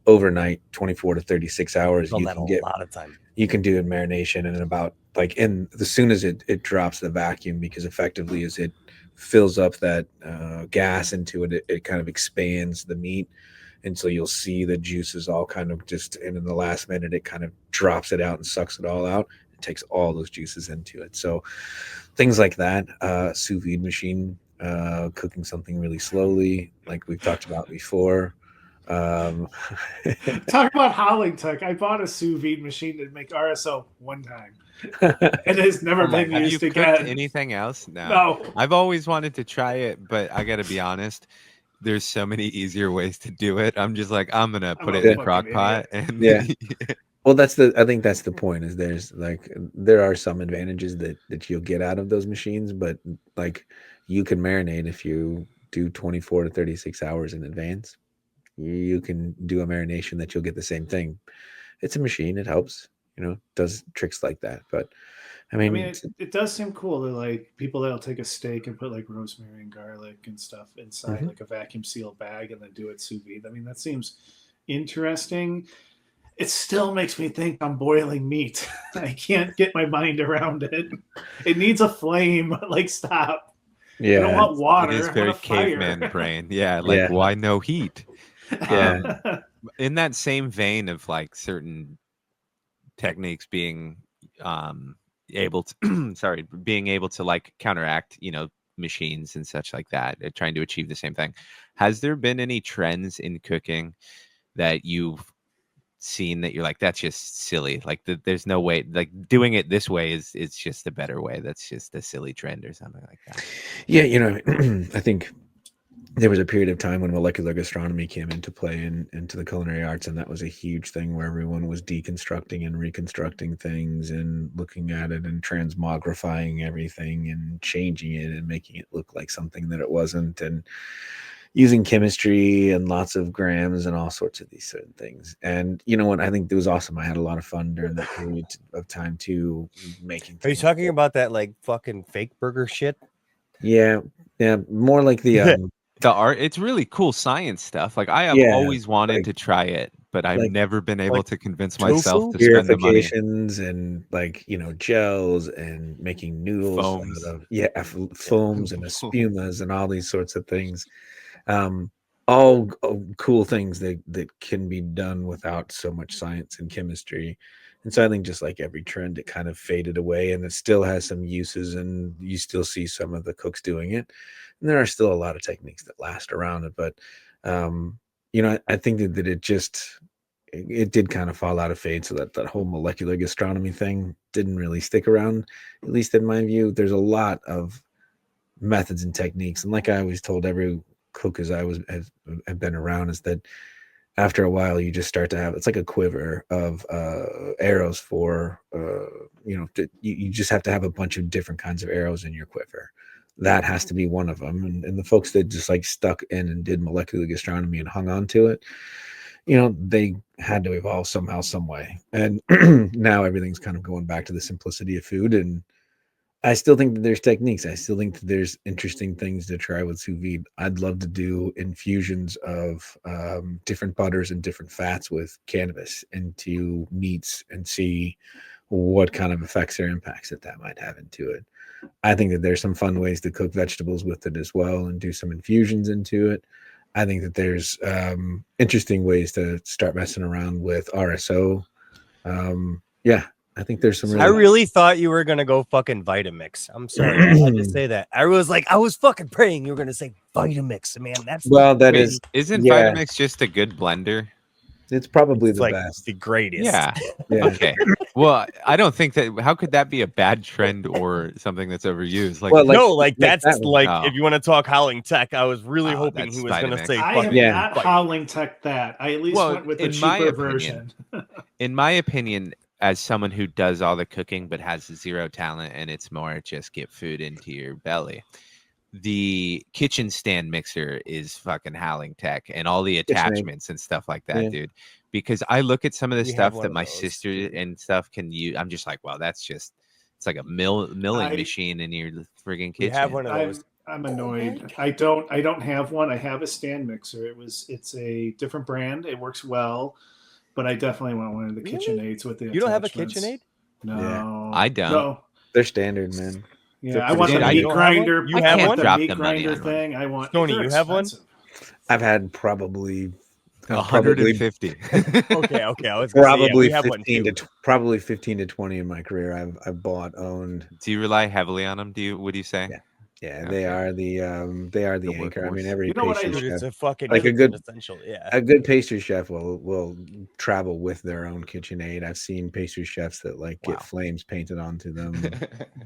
Speaker 2: overnight, 24 to 36 hours.
Speaker 3: You can get a lot of time.
Speaker 2: You can do a marination in about as soon as it drops the vacuum, because effectively as it fills up that gas into it, it kind of expands the meat. And so you'll see the juices all kind of and in the last minute, it kind of drops it out and sucks it all out. It takes all those juices into it. So things like that, sous vide machine, cooking something really slowly, like we've talked about before.
Speaker 4: Talk about howling tech. I bought a sous vide machine to make RSO one time. It has never been used again.
Speaker 1: Anything else?
Speaker 4: No.
Speaker 1: I've always wanted to try it, but I got to be honest. There's so many easier ways to do it. I'm just like, I'm gonna put it in the crock pot, and
Speaker 2: yeah. Well, I think that's the point. Is there are some advantages that you'll get out of those machines, but like you can marinate if you do 24 to 36 hours in advance. You can do a marination that you'll get the same thing. It's a machine. It helps, does tricks like that. But I mean
Speaker 4: it does seem cool to like people that'll take a steak and put like rosemary and garlic and stuff inside like a vacuum sealed bag and then do it sous vide. I mean, that seems interesting. It still makes me think I'm boiling meat. I can't get my mind around it. It needs a flame. Like, stop.
Speaker 2: Yeah.
Speaker 4: I don't want water.
Speaker 1: It is very caveman brain. Yeah. Why no heat?
Speaker 2: Yeah.
Speaker 1: In that same vein of like certain techniques being able to like counteract, machines and such like that, trying to achieve the same thing. Has there been any trends in cooking that you've seen that you're like, that's just silly? Like there's no way, like doing it this way it's just a better way. That's just a silly trend or something like that.
Speaker 2: Yeah. I think there was a period of time when molecular gastronomy came into play into the culinary arts, and that was a huge thing where everyone was deconstructing and reconstructing things and looking at it and transmogrifying everything and changing it and making it look like something that it wasn't, and using chemistry and lots of grams and all sorts of these certain things. And you know what? I think it was awesome. I had a lot of fun during that period of time too, making.
Speaker 3: Are you talking about that like fucking fake burger shit?
Speaker 2: Yeah. More like the
Speaker 1: the art. It's really cool science stuff. Like I have always wanted to try it, but I've never been able to convince myself to spend the money.
Speaker 2: And gels and making noodles
Speaker 1: foams.
Speaker 2: Foams and espumas and all these sorts of things. All cool things that can be done without so much science and chemistry. And so I think just like every trend, it kind of faded away, and it still has some uses, and you still see some of the cooks doing it. And there are still a lot of techniques that last around it. But, I think that it did kind of fall out of fade. So that whole molecular gastronomy thing didn't really stick around, at least in my view. There's a lot of methods and techniques. And like I always told every cook as have been around, is that after a while you just start to have, it's like a quiver of arrows for you just have to have a bunch of different kinds of arrows in your quiver. That has to be one of them. And the folks that just like stuck in and did molecular gastronomy and hung on to it, they had to evolve somehow, some way. And now everything's kind of going back to the simplicity of food. And I still think that there's techniques. I still think that there's interesting things to try with sous vide. I'd love to do infusions of different butters and different fats with cannabis into meats and see what kind of effects or impacts that might have into it. I think that there's some fun ways to cook vegetables with it as well and do some infusions into it. I think that there's interesting ways to start messing around with RSO. I think there's some
Speaker 3: I
Speaker 2: really.
Speaker 3: really thought you were gonna go fucking Vitamix. I'm sorry, I had to say that. I was fucking praying you were gonna say Vitamix, man. That's
Speaker 2: Well, that
Speaker 1: Wait,
Speaker 2: is.
Speaker 1: isn't
Speaker 2: Yeah,
Speaker 1: Vitamix just a good blender?
Speaker 2: it's probably
Speaker 3: it's
Speaker 2: the
Speaker 3: like
Speaker 2: best.
Speaker 3: the greatest.
Speaker 1: Yeah.
Speaker 2: Yeah.
Speaker 1: Okay. Well, I don't think that. How could that be a bad trend or something that's overused? Like,
Speaker 2: Well,
Speaker 3: No, like
Speaker 2: that
Speaker 3: that's
Speaker 2: one.
Speaker 3: like
Speaker 1: Oh.
Speaker 3: if you want to talk howling tech, I was really
Speaker 1: Oh,
Speaker 3: hoping he
Speaker 1: that's
Speaker 3: was gonna
Speaker 1: Vitamix.
Speaker 3: say
Speaker 4: I have
Speaker 3: fucking
Speaker 2: Yeah.
Speaker 4: not
Speaker 3: Vitamix.
Speaker 4: howling tech that. I at least
Speaker 1: Well,
Speaker 4: went with the
Speaker 1: in my
Speaker 4: cheaper
Speaker 1: opinion-
Speaker 4: version.
Speaker 1: in my opinion, as someone who does all the cooking but has zero talent, and it's more just get food into your belly. The kitchen stand mixer is fucking howling tech, and all the
Speaker 2: KitchenAid.
Speaker 1: attachments and stuff like that,
Speaker 2: Yeah.
Speaker 1: dude. Because I look at some of the
Speaker 3: We have
Speaker 1: stuff
Speaker 3: one
Speaker 1: that
Speaker 3: of
Speaker 1: my
Speaker 3: those,
Speaker 1: sister
Speaker 3: dude.
Speaker 1: and stuff can use. I'm just like, well, that's just it's like a milling
Speaker 4: I-
Speaker 1: machine in your friggin' kitchen.
Speaker 3: We have one of those.
Speaker 4: I'm
Speaker 3: Oh my
Speaker 4: annoyed.
Speaker 3: God.
Speaker 4: I don't have one. I have a stand mixer. It's a different brand. It works well, but I definitely want one of the
Speaker 3: Really?
Speaker 4: KitchenAids with the
Speaker 3: You don't have a
Speaker 4: attachments.
Speaker 3: KitchenAid?
Speaker 4: No,
Speaker 2: Yeah.
Speaker 1: I don't.
Speaker 4: No,
Speaker 2: They're standard, man.
Speaker 4: yeah,
Speaker 2: They're
Speaker 4: I
Speaker 2: pretty
Speaker 4: want the
Speaker 1: Dude, I
Speaker 4: meat
Speaker 3: don't have one?
Speaker 4: grinder.
Speaker 3: You
Speaker 4: I
Speaker 3: have
Speaker 4: want
Speaker 3: one?
Speaker 4: the
Speaker 1: Drop
Speaker 4: meat
Speaker 1: the money
Speaker 4: grinder
Speaker 1: on one.
Speaker 4: thing. I want.
Speaker 3: Stoney,
Speaker 4: they're
Speaker 3: you have one?
Speaker 4: expensive.
Speaker 2: I've had probably
Speaker 1: 150.
Speaker 3: Okay, I was gonna say, yeah,
Speaker 2: probably
Speaker 3: we have one
Speaker 2: 15
Speaker 3: too.
Speaker 2: to probably 15 to 20 in my career. I've bought, owned.
Speaker 1: Do you rely heavily on them? Would you say?
Speaker 2: Yeah. Yeah,
Speaker 1: Okay.
Speaker 2: they are the
Speaker 1: The
Speaker 2: anchor. I mean,
Speaker 1: workhorse.
Speaker 2: every
Speaker 4: You know what I-
Speaker 2: pastry
Speaker 3: Dude,
Speaker 2: chef,
Speaker 3: it's a fucking
Speaker 2: like a
Speaker 3: kitchen
Speaker 2: good-
Speaker 3: essential. Yeah.
Speaker 2: a good pastry chef will travel with their own KitchenAid. I've seen pastry chefs that like
Speaker 1: Wow.
Speaker 2: get flames painted onto them.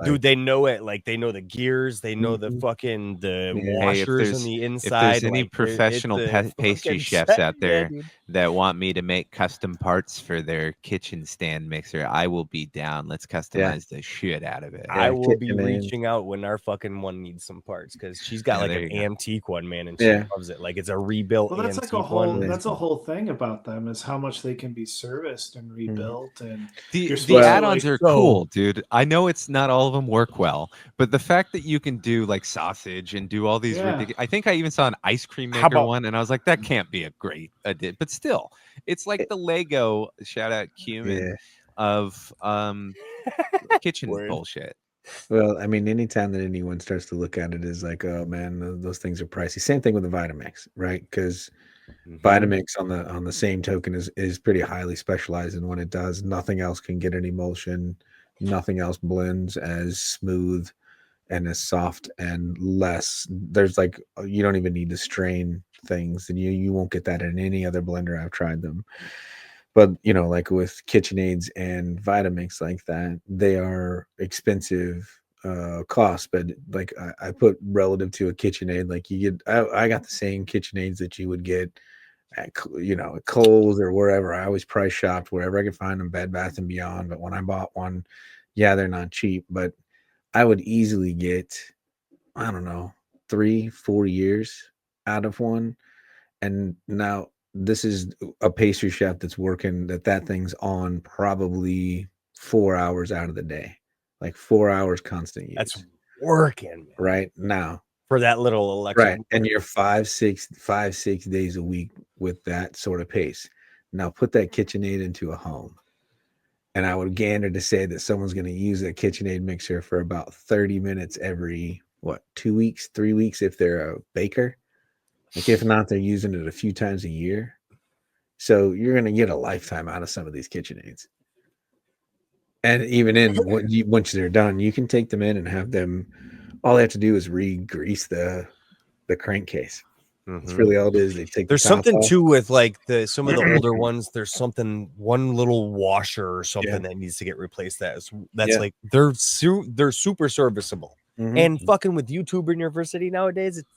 Speaker 3: Dude, they know it. Like they know the gears, they know the
Speaker 2: Mhm.
Speaker 3: fucking the
Speaker 2: Yeah.
Speaker 1: Hey, if
Speaker 3: washers
Speaker 1: there's-
Speaker 3: on the
Speaker 1: if
Speaker 3: inside.
Speaker 1: there's any
Speaker 3: like,
Speaker 1: professional
Speaker 3: it's a
Speaker 1: pastry
Speaker 3: fucking
Speaker 1: chefs
Speaker 3: set,
Speaker 1: out there
Speaker 3: dude.
Speaker 1: that want me to make custom parts for their kitchen stand mixer, I will be down. Let's customize the shit out of it.
Speaker 2: Yeah,
Speaker 3: I will be
Speaker 2: KitchenAid.
Speaker 3: reaching out when our fucking one needs some parts because she's got
Speaker 1: Yeah,
Speaker 3: like
Speaker 1: there
Speaker 3: an
Speaker 1: you go.
Speaker 3: antique one, man, and she
Speaker 2: Yeah.
Speaker 3: loves it. Like it's a rebuilt
Speaker 4: Well, that's
Speaker 3: antique
Speaker 4: like a whole.
Speaker 3: one.
Speaker 4: That's a whole thing about them is how much they can be serviced and rebuilt. And
Speaker 1: The
Speaker 4: You're supposed to,
Speaker 1: add-ons
Speaker 4: like-
Speaker 1: are
Speaker 3: So-
Speaker 1: cool, dude. I know it's not all of them work well, but the fact that you can do like sausage and do all these
Speaker 4: Yeah.
Speaker 1: ridiculous. I think I even saw an ice cream
Speaker 3: How
Speaker 1: maker
Speaker 3: about-
Speaker 1: one, and I was like, that can't be a great addition. But still, it's like the Lego shout out Cumin
Speaker 2: Yeah.
Speaker 1: of kitchen
Speaker 3: Word.
Speaker 1: bullshit.
Speaker 2: Well, I mean, anytime that anyone starts to look at it is like, oh man, those things are pricey. Same thing with the Vitamix, right? Because
Speaker 3: Mhm.
Speaker 2: Vitamix on the same token is pretty highly specialized in what it does. Nothing else can get an emulsion. Nothing else blends as smooth and as soft and less. There's like you don't even need to strain things, and you won't get that in any other blender. I've tried them. But like with KitchenAids and Vitamix like that, they are expensive costs. But like I put relative to a KitchenAid, like you get, I got the same KitchenAids that you would get at at Kohl's or wherever. I always price shopped wherever I could find them, Bed Bath and Beyond. But when I bought one, yeah, they're not cheap, but I would easily get, I don't know, 3-4 years out of one. And now this is a pastry chef that's working that thing's on probably 4 hours out of the day, like 4 hours constant use.
Speaker 3: That's working, man,
Speaker 2: right now,
Speaker 3: for that little electric.
Speaker 2: right? And you're 5-6 days a week with that sort of pace. Now put that KitchenAid into a home, and I would gander to say that someone's going to use a KitchenAid mixer for about 30 minutes every 2 weeks, 3 weeks if they're a baker. Like if not, they're using it a few times a year. So you're going to get a lifetime out of some of these KitchenAids. And even once they're done, you can take them in and have them. All they have to do is re-grease the crankcase. That's
Speaker 3: Mhm.
Speaker 2: really all it is. They take.
Speaker 3: There's
Speaker 2: the top
Speaker 3: something
Speaker 2: off.
Speaker 3: too with like some of the older ones. There's one little washer or something that needs to get replaced. That's
Speaker 2: Yeah.
Speaker 3: like they're super serviceable.
Speaker 2: Mhm.
Speaker 3: And fucking with YouTuber University nowadays, it's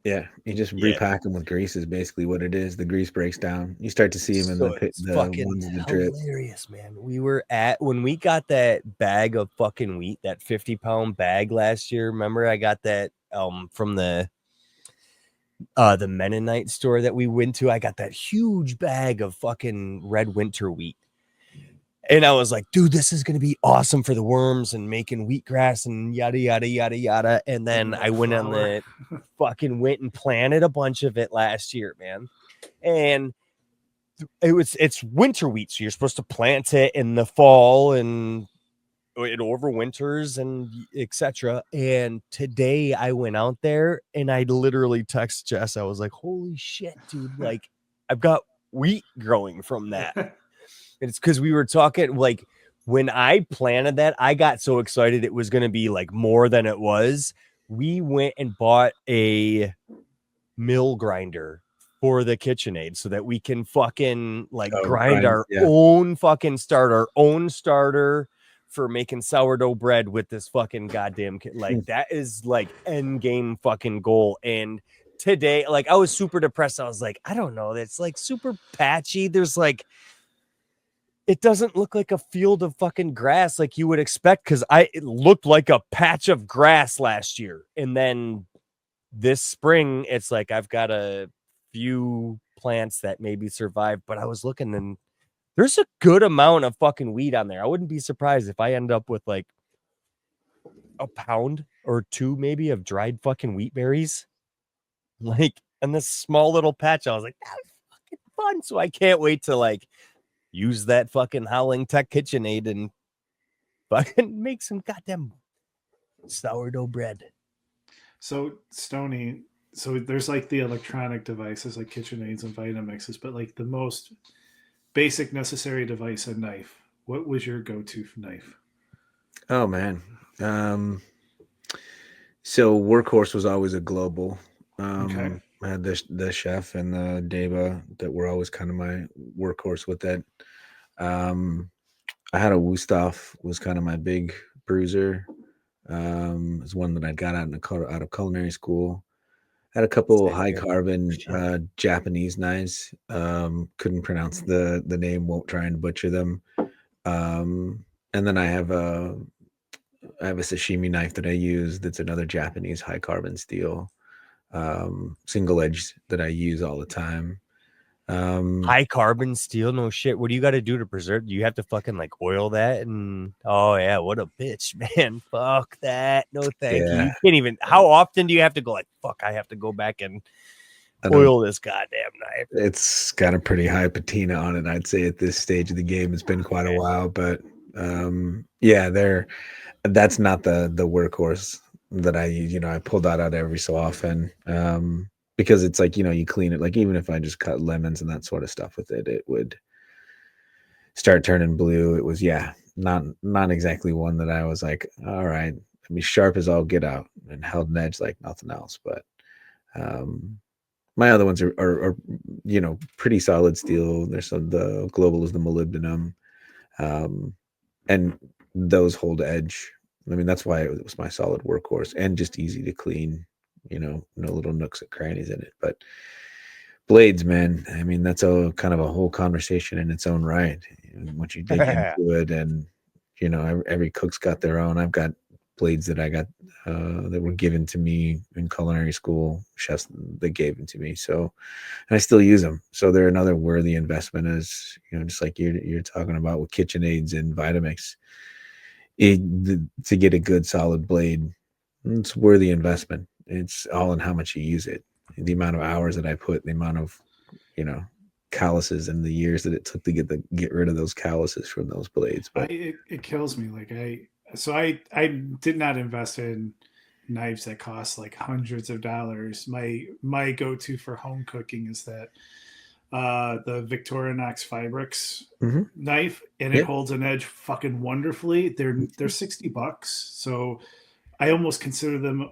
Speaker 2: Yeah, you just
Speaker 3: Yeah.
Speaker 2: repack them with grease is basically what it is. The grease breaks down. You start to see them in
Speaker 3: so
Speaker 2: the pit,
Speaker 3: it's
Speaker 2: the
Speaker 3: fucking
Speaker 2: ones that drip.
Speaker 3: hilarious, man. We were when we got that bag of fucking wheat, that 50-pound bag last year. Remember, I got that from the Mennonite store that we went to. I got that huge bag of fucking red winter wheat. And I was like, dude, this is going to be awesome for the worms and making wheatgrass and yada, yada, yada, yada. And then I went and planted a bunch of it last year, man. And it's winter wheat. So you're supposed to plant it in the fall and it overwinters and etc. And today I went out there and I literally texted Jess. I was like, holy shit, dude. Like I've got wheat growing from that. It's because we were talking like when I planted that, I got so excited it was going to be like more than it was. We went and bought a mill grinder for the KitchenAid so that we can fucking like grind our own fucking starter, for making sourdough bread with this fucking goddamn kit. Like that is like end game fucking goal. And today, like I was super depressed. I was like, I don't know. It's like super patchy. There's like, it doesn't look like a field of fucking grass like you would expect, because it looked like a patch of grass last year. And then this spring, it's like I've got a few plants that maybe survive, but I was looking and there's a good amount of fucking weed on there. I wouldn't be surprised if I end up with like a pound or two maybe of dried fucking wheat berries. Like, in this small little patch, I was like, that was fucking fun. So I can't wait to like use that fucking Howling Tech KitchenAid and fucking make some goddamn sourdough bread.
Speaker 4: So Stony, so there's like the electronic devices like KitchenAids and Vitamixes, but like the most basic necessary device, a knife. What was your go-to knife?
Speaker 2: Oh man. So Workhorse was always a global.
Speaker 4: Okay.
Speaker 2: I had the chef and the Deva that were always kind of my workhorse with that. I had a Wusthof, was kind of my big bruiser. It's one that I got out of culinary school. Had a couple high carbon Japanese knives. Couldn't pronounce the name. Won't try and butcher them. And then I have a sashimi knife that I use. That's another Japanese high carbon steel, single edge that I use all the time.
Speaker 3: High carbon steel, no shit. What do you got to do to preserve? Do you have to fucking like oil that? And oh yeah, what a bitch, man. Fuck that. No, thank you. You can't even. How often do you have to go? Like, fuck, I have to go back and oil this goddamn knife.
Speaker 2: It's got a pretty high patina on it, I'd say, at this stage of the game. It's been quite a while, but yeah, that's not the workhorse that I pull that out every so often. Because it's like, you clean it. Like, even if I just cut lemons and that sort of stuff with it, it would start turning blue. It was, not exactly one that I was like, all right, I mean, sharp as all get out and held an edge like nothing else. But my other ones are pretty solid steel. There's the global is the molybdenum, and those hold edge. I mean, that's why it was my solid workhorse and just easy to clean. No little nooks and crannies in it. But blades, man, I mean, that's a kind of a whole conversation in its own right. Once you dig into it, and every cook's got their own. I've got blades that I got that were given to me in culinary school. Chefs that gave them to me, so and I still use them. So they're another worthy investment, as just like you're talking about with KitchenAids and Vitamix. To get a good solid blade, it's worthy investment. It's all in how much you use it, the amount of hours that I put, the amount of, calluses and the years that it took to get rid of those calluses from those blades. But
Speaker 4: it kills me. Like I did not invest in knives that cost like hundreds of dollars. My go-to for home cooking is that the Victorinox Fibrix knife, and it holds an edge fucking wonderfully. They're $60, so I almost consider them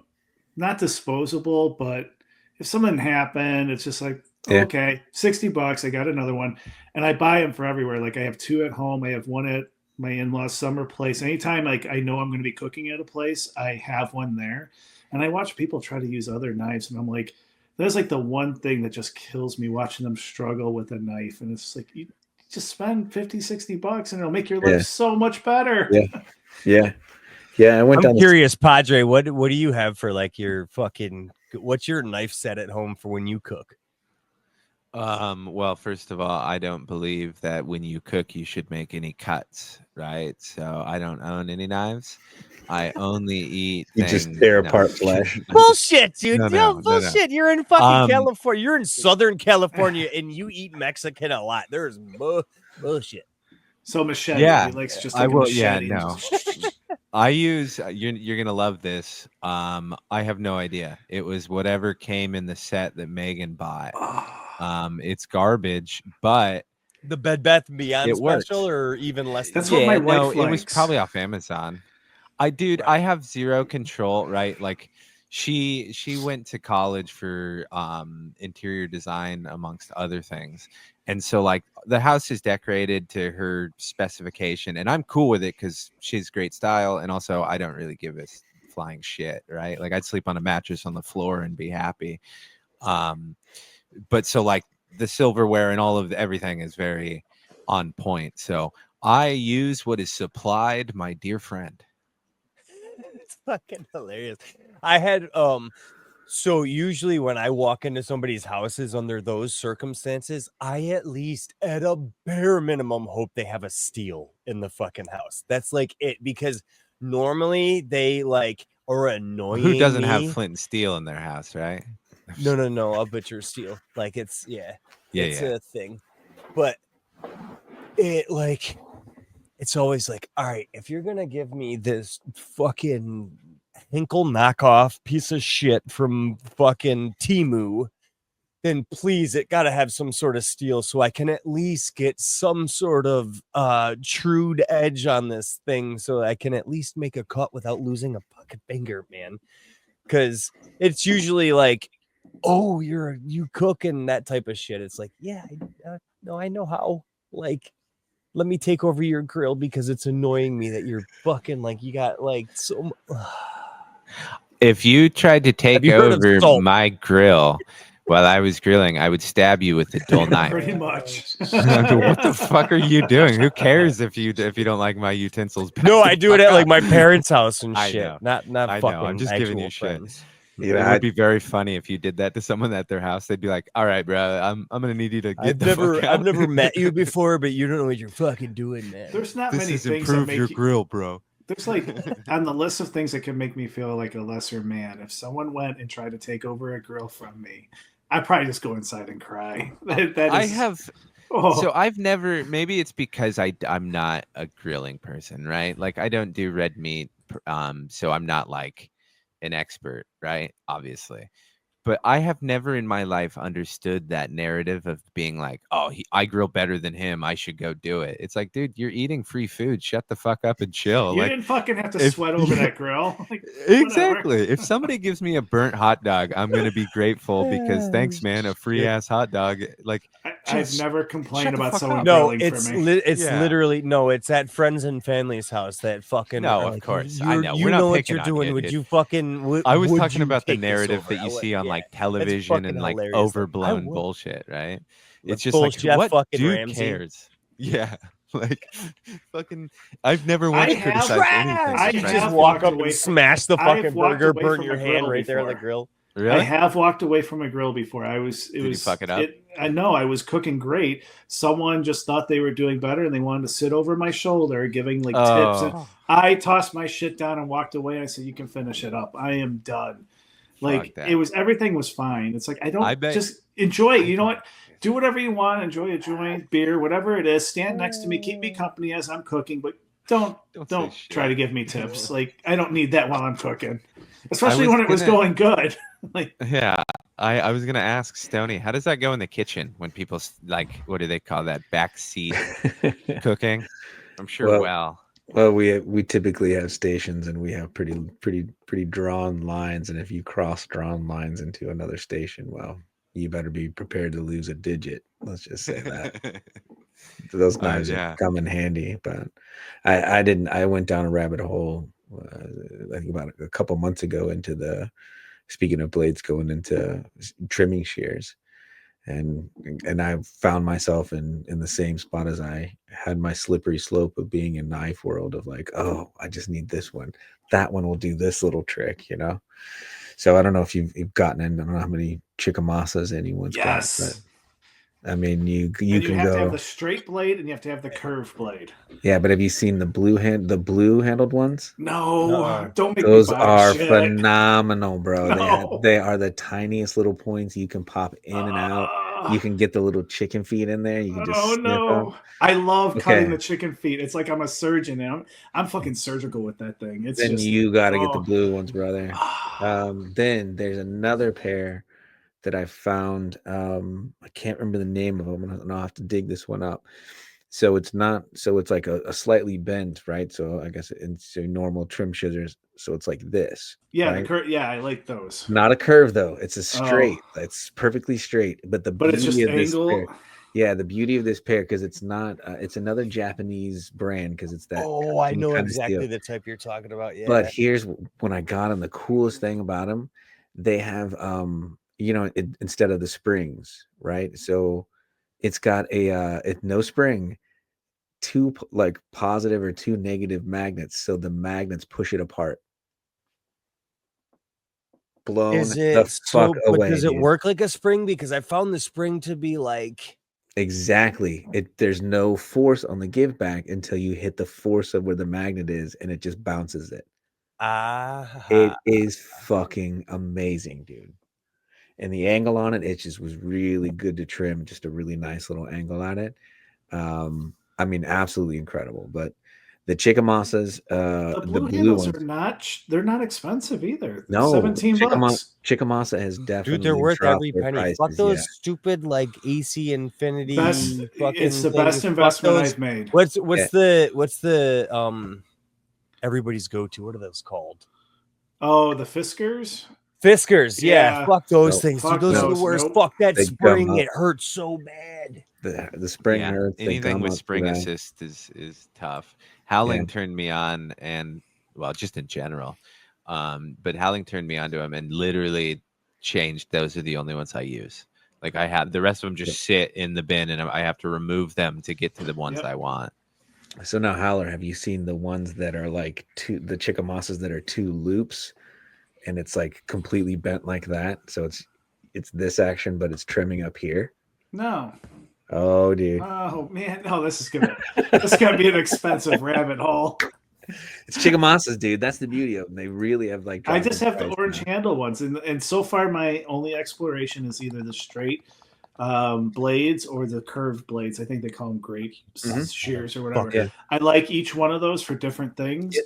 Speaker 4: not disposable, but if something happened, it's just like, okay, $60, I got another one. And I buy them for everywhere. Like, I have two at home. I have one at my in-laws' summer place. Anytime like I know I'm going to be cooking at a place, I have one there. And I watch people try to use other knives, and I'm like, that's like the one thing that just kills me, watching them struggle with a knife. And it's like, you just spend $50-$60 and it'll make your life so much better.
Speaker 3: I'm curious, Padre, what do you have for like your fucking, what's your knife set at home for when you cook?
Speaker 1: Well, first of all, I don't believe that when you cook, you should make any cuts, right? So I don't own any knives. I only eat
Speaker 2: you just tear apart flesh.
Speaker 3: Bullshit, dude. Bullshit. You're in fucking California. You're in Southern California and you eat Mexican a lot. There's bullshit.
Speaker 4: So machete. He likes just like a machete.
Speaker 1: I use you're gonna love this. I have no idea. It was whatever came in the set that Megan bought. It's garbage, but
Speaker 3: The Bed Bath & Beyond
Speaker 1: It works.
Speaker 3: special, or even less.
Speaker 4: That's what my wife
Speaker 1: it was
Speaker 4: likes.
Speaker 1: probably off Amazon. I
Speaker 3: Right.
Speaker 1: have zero control, right? Like she went to college for interior design amongst other things. And so like the house is decorated to her specification, and I'm cool with it because she's great style, and also I don't really give a flying shit, right? Like I'd sleep on a mattress on the floor and be happy. But so like the silverware and all of everything is very on point. So I use what is supplied, my dear friend.
Speaker 3: It's fucking hilarious. I had so usually when I walk into somebody's houses under those circumstances, I at least at a bare minimum hope they have a steel in the fucking house. That's like it, because normally they like are annoying.
Speaker 1: Who doesn't
Speaker 3: me.
Speaker 1: have flint and steel in their house, right?
Speaker 3: No, a butcher steel. Like it's it's a thing. But it like it's always like, all right, if you're gonna give me this fucking Hinkle knockoff piece of shit from fucking Temu, then please, it gotta have some sort of steel so I can at least get some sort of trued edge on this thing, so I can at least make a cut without losing a fucking finger, man. Because it's usually like, oh, you cooking that type of shit. It's like, yeah, no, I know how. Like, let me take over your grill because it's annoying me that you're fucking like you got like so.
Speaker 1: If you tried to take
Speaker 3: you heard of
Speaker 1: over
Speaker 3: salt?
Speaker 1: my grill while I was grilling, I would stab you with a dull knife.
Speaker 4: Pretty much.
Speaker 1: What the fuck are you doing? Who cares if you don't like my utensils?
Speaker 3: No, I do it at like my parents' house and
Speaker 1: I
Speaker 3: shit.
Speaker 1: know.
Speaker 3: Not
Speaker 1: I know.
Speaker 3: fucking.
Speaker 1: I'm just giving you shit.
Speaker 3: friends.
Speaker 1: It would be very funny if you did that to someone at their house. They'd be like, "All right, bro, I'm gonna need you to get
Speaker 3: I've
Speaker 1: the fuck out."
Speaker 3: never met you before, but you don't know what you're fucking doing, man.
Speaker 4: There's not
Speaker 1: This
Speaker 4: many
Speaker 1: is
Speaker 4: things that
Speaker 1: improve
Speaker 4: make
Speaker 1: your
Speaker 4: you,
Speaker 1: grill, bro.
Speaker 4: there's like on the list of things that can make me feel like a lesser man. If someone went and tried to take over a grill from me, I'd probably just go inside and cry.
Speaker 1: I have.
Speaker 4: Oh.
Speaker 1: So I've never. Maybe it's because I'm not a grilling person, right? Like I don't do red meat, so I'm not like an expert, right? Obviously. But I have never in my life understood that narrative of being like, oh, I grill better than him, I should go do it. It's like, dude, you're eating free food. Shut the fuck up and chill.
Speaker 4: You
Speaker 1: like,
Speaker 4: didn't fucking have to sweat over that grill. Like,
Speaker 1: exactly. If somebody gives me a burnt hot dog, I'm gonna be grateful because thanks, man, a free ass hot dog. Like,
Speaker 4: I've never complained about someone
Speaker 3: no,
Speaker 4: grilling
Speaker 3: it's
Speaker 4: for me.
Speaker 3: it's literally no. It's at friends and family's house that fucking.
Speaker 1: No,
Speaker 3: are
Speaker 1: of
Speaker 3: like,
Speaker 1: course.
Speaker 3: You
Speaker 1: I know.
Speaker 3: You
Speaker 1: We're
Speaker 3: know
Speaker 1: not
Speaker 3: what
Speaker 1: picking
Speaker 3: you're
Speaker 1: on
Speaker 3: doing.
Speaker 1: you,
Speaker 3: Would
Speaker 1: dude.
Speaker 3: you fucking?
Speaker 1: I was
Speaker 3: would
Speaker 1: talking
Speaker 3: you
Speaker 1: about the
Speaker 3: take this
Speaker 1: narrative
Speaker 3: over?
Speaker 1: that you
Speaker 3: I
Speaker 1: see on
Speaker 3: yeah,
Speaker 1: like
Speaker 3: that's
Speaker 1: television and
Speaker 3: fucking
Speaker 1: like
Speaker 3: hilarious. Like, I
Speaker 1: overblown
Speaker 3: would.
Speaker 1: bullshit, right?
Speaker 3: Like,
Speaker 1: It's just
Speaker 3: bullshit,
Speaker 1: like, what?
Speaker 3: fucking
Speaker 1: Who
Speaker 3: Ramsay.
Speaker 1: cares? Yeah, like fucking. I've never once
Speaker 4: I have-
Speaker 1: criticized anything.
Speaker 4: I
Speaker 3: You
Speaker 4: have
Speaker 3: just walk
Speaker 4: walked
Speaker 3: up
Speaker 4: away
Speaker 3: and
Speaker 4: from-
Speaker 3: smash the
Speaker 4: I've
Speaker 3: fucking
Speaker 4: walked
Speaker 3: burger,
Speaker 4: away
Speaker 3: burn
Speaker 4: from
Speaker 3: your
Speaker 4: a
Speaker 3: hand
Speaker 4: grill
Speaker 3: right there on the
Speaker 4: before.
Speaker 3: grill.
Speaker 1: Really?
Speaker 4: I have walked away from a grill before. Did
Speaker 1: you fuck it up?
Speaker 4: I know I was cooking great. Someone just thought they were doing better and they wanted to sit over my shoulder, giving like tips. And I tossed my shit down and walked away. I said, "You can finish it up. I am done." Like everything was fine. It's like just enjoy it. You know what? Do whatever you want. Enjoy a joint, beer, whatever it is. Stand next to me, keep me company as I'm cooking, but don't try to give me tips. Like I don't need that while I'm cooking, especially when it was going good. Like
Speaker 1: yeah, I was gonna ask Stoney, how does that go in the kitchen when people like, what do they call that, backseat cooking? I'm sure.
Speaker 2: Well, we typically have stations, and we have pretty drawn lines. And if you cross drawn lines into another station, well, you better be prepared to lose a digit. Let's just say that. Those knives come in handy. But I went down a rabbit hole. I think about a couple months ago into speaking of blades, going into trimming shears. And I found myself in the same spot as I had my slippery slope of being in knife world of like, oh, I just need this one. That one will do this little trick, you know? So I don't know if you've gotten in, I don't know how many chickamasas anyone's got, but I mean, you can
Speaker 4: have to have the straight blade and you have to have the curved blade.
Speaker 2: Yeah, but have you seen the blue handled ones?
Speaker 4: No, don't make
Speaker 2: those
Speaker 4: me buy
Speaker 2: are
Speaker 4: shit.
Speaker 2: phenomenal, bro.
Speaker 4: No.
Speaker 2: They are the tiniest little points you can pop in and out. You can get the little chicken feet in there. You can just sniff them.
Speaker 4: I love cutting the chicken feet. It's like I'm a surgeon and I'm fucking surgical with that thing. It's
Speaker 2: then you got to get the blue ones, brother. Then there's another pair that I found. I can't remember the name of them, and I'll have to dig this one up. So it's not. So it's like a slightly bent, right? So I guess it's a normal trim scissors. So it's like this,
Speaker 4: Yeah,
Speaker 2: right?
Speaker 4: yeah, I like those.
Speaker 2: Not a curve though. It's a
Speaker 4: Oh,
Speaker 2: straight. It's perfectly straight. But the
Speaker 4: but it's
Speaker 2: beauty
Speaker 4: just
Speaker 2: of this pair,
Speaker 4: angle.
Speaker 2: yeah, the beauty of this pair because it's not. It's another Japanese brand because it's that
Speaker 3: Oh, I
Speaker 2: same
Speaker 3: know
Speaker 2: kind of steel.
Speaker 3: exactly the type you're talking about.
Speaker 2: But
Speaker 3: Yeah.
Speaker 2: here's when I got them. The coolest thing about them, they have instead of the springs, right? So it's got it's no spring, two like positive or two negative magnets. So the magnets push it apart. Blown
Speaker 3: Is
Speaker 2: the
Speaker 3: it
Speaker 2: fuck
Speaker 3: so? But
Speaker 2: away,
Speaker 3: does it
Speaker 2: dude.
Speaker 3: work like a spring? Because I found the spring to be like.
Speaker 2: Exactly. There's no force on the give back until you hit the force of where the magnet is, and it just bounces it. It is fucking amazing, dude. And the angle on it just was really good to trim. Just a really nice little angle at it. I mean, absolutely incredible. But the Chickamasas,
Speaker 4: The
Speaker 2: the
Speaker 4: blue
Speaker 2: blue
Speaker 4: handles
Speaker 2: ones,
Speaker 4: are they're not expensive either.
Speaker 2: no,
Speaker 4: $17.
Speaker 2: Chickamasa has
Speaker 3: Dude, they're
Speaker 2: definitely
Speaker 3: worth
Speaker 2: dropped
Speaker 3: every
Speaker 2: their
Speaker 3: penny. Fuck
Speaker 2: prices. Yeah,
Speaker 3: those stupid like AC
Speaker 4: Best,
Speaker 3: Infinity
Speaker 4: it's
Speaker 3: fucking
Speaker 4: the best
Speaker 3: things. Fuck
Speaker 4: investment
Speaker 3: those.
Speaker 4: I've made.
Speaker 3: What's
Speaker 2: Yeah.
Speaker 3: the everybody's go to? What are those called?
Speaker 4: Oh, the Fiskars?
Speaker 3: Fiskars. Yeah.
Speaker 4: Yeah.
Speaker 3: Fuck those
Speaker 2: Nope.
Speaker 3: things.
Speaker 4: Fuck
Speaker 3: Dude, those are the
Speaker 4: those.
Speaker 3: worst.
Speaker 4: Nope.
Speaker 3: Fuck that
Speaker 2: They gum
Speaker 3: spring.
Speaker 2: up.
Speaker 3: It hurts so bad.
Speaker 2: The spring
Speaker 1: Yeah,
Speaker 2: hurts. They
Speaker 1: anything
Speaker 2: gum
Speaker 1: with
Speaker 2: up
Speaker 1: spring
Speaker 2: today.
Speaker 1: assist is tough. Howling turned me on, and well, just in general. But Howling turned me onto him and literally changed. Those are the only ones I use. Like I have the rest of them just sit in the bin, and I have to remove them to get to the ones
Speaker 4: Yep.
Speaker 1: I want.
Speaker 2: So now, Howler, have you seen the ones that are like the Chickamasas that are two loops, and it's like completely bent like that? So it's this action, but it's trimming up here.
Speaker 4: No.
Speaker 2: Oh, dude,
Speaker 4: Oh man, no, this is gonna be an expensive rabbit hole.
Speaker 2: it's Chickamasas, dude. That's the beauty of them. They really have like.
Speaker 4: I
Speaker 2: dropped
Speaker 4: just
Speaker 2: in
Speaker 4: have the
Speaker 2: price
Speaker 4: orange
Speaker 2: now.
Speaker 4: handle ones, and so far my only exploration is either the straight blades or the curved blades. I think they call them great shears or whatever.
Speaker 2: Yeah.
Speaker 4: I like each one of those for different things.
Speaker 2: Yep.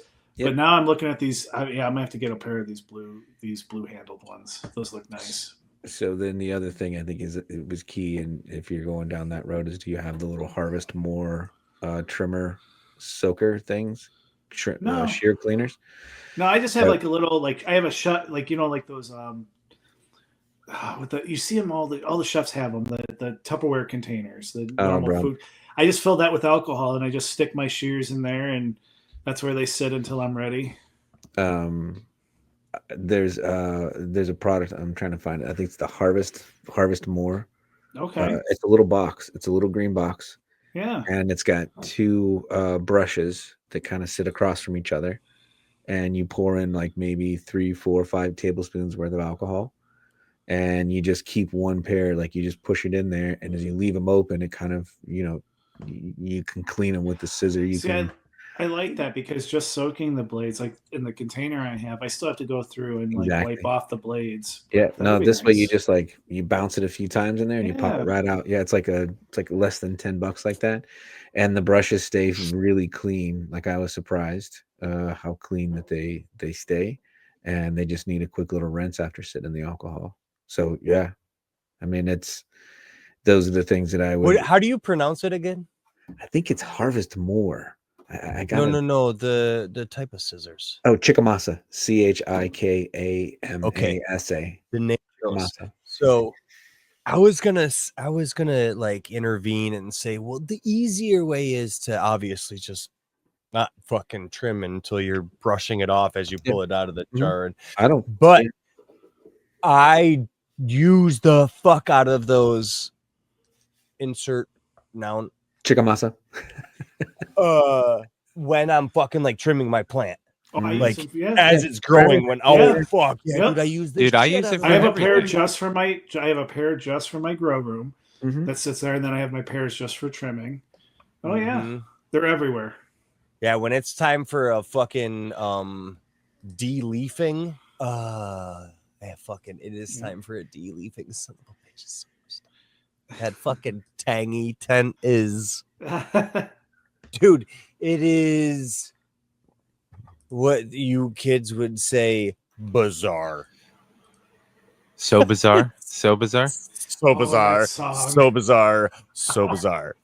Speaker 4: But now I'm looking at these. I'm gonna have to get a pair of these blue handled ones. Those look nice.
Speaker 2: So then the other thing I think is it was key, and if you're going down that road, is do you have the little Harvest More trimmer soaker things,
Speaker 4: No,
Speaker 2: shear cleaners?
Speaker 4: no, I just have
Speaker 2: So-
Speaker 4: like a little I have a shut like like those with the you see them all the chefs have them the Tupperware containers the normal
Speaker 2: bro.
Speaker 4: food. I just fill that with alcohol and I just stick my shears in there and that's where they sit until I'm ready.
Speaker 2: There's a product I'm trying to find. I think it's the Harvest More.
Speaker 4: Okay.
Speaker 2: It's a little box. It's a little green box.
Speaker 4: Yeah.
Speaker 2: And it's got two brushes that kind of sit across from each other. And you pour in like maybe 3, 4, 5 tablespoons worth of alcohol. And you just keep one pair, like you just push it in there. And as you leave them open, it kind of, you can clean them with the scissor.
Speaker 4: I like that because just soaking the blades, like in the container I have, I still have to go through and
Speaker 2: Exactly.
Speaker 4: wipe off the blades.
Speaker 2: Yeah, no, this way you
Speaker 4: nice.
Speaker 2: just like you bounce it a few times in there and you pop it right out. Yeah, it's like less than $10 like that. And the brushes stay really clean. Like I was surprised how clean that they stay. And they just need a quick little rinse after sitting in the alcohol. So yeah. I mean those are the things that I would
Speaker 3: How do you pronounce it again?
Speaker 2: I think it's Harvest More. I got
Speaker 3: No. The type of scissors.
Speaker 2: Oh, Chickamasa. Chikamasa.
Speaker 3: The name.
Speaker 2: Chickamasa.
Speaker 3: So I was gonna like intervene and say, well, the easier way is to obviously just not fucking trim until you're brushing it off as you pull it out of the jar.
Speaker 2: I don't.
Speaker 3: But I use the fuck out of those. Insert noun.
Speaker 2: Chickamasa.
Speaker 3: When I'm fucking like trimming my plant.
Speaker 4: Oh, I
Speaker 3: like
Speaker 4: use
Speaker 3: as it's growing. When fuck yeah, dude, I use this.
Speaker 1: Dude, I use it.
Speaker 4: I have a pair just for my. I have a pair just for my grow room that sits there, and then I have my pairs just for trimming. Oh yeah, they're everywhere.
Speaker 3: Yeah, when it's time for a fucking de-leafing, it is time for a de-leafing. Son of a bitch. That fucking tangy tent is, dude. It is what you kids would say bizarre.
Speaker 1: So bizarre. So bizarre.
Speaker 3: So bizarre.
Speaker 4: that song.
Speaker 3: So bizarre. So bizarre.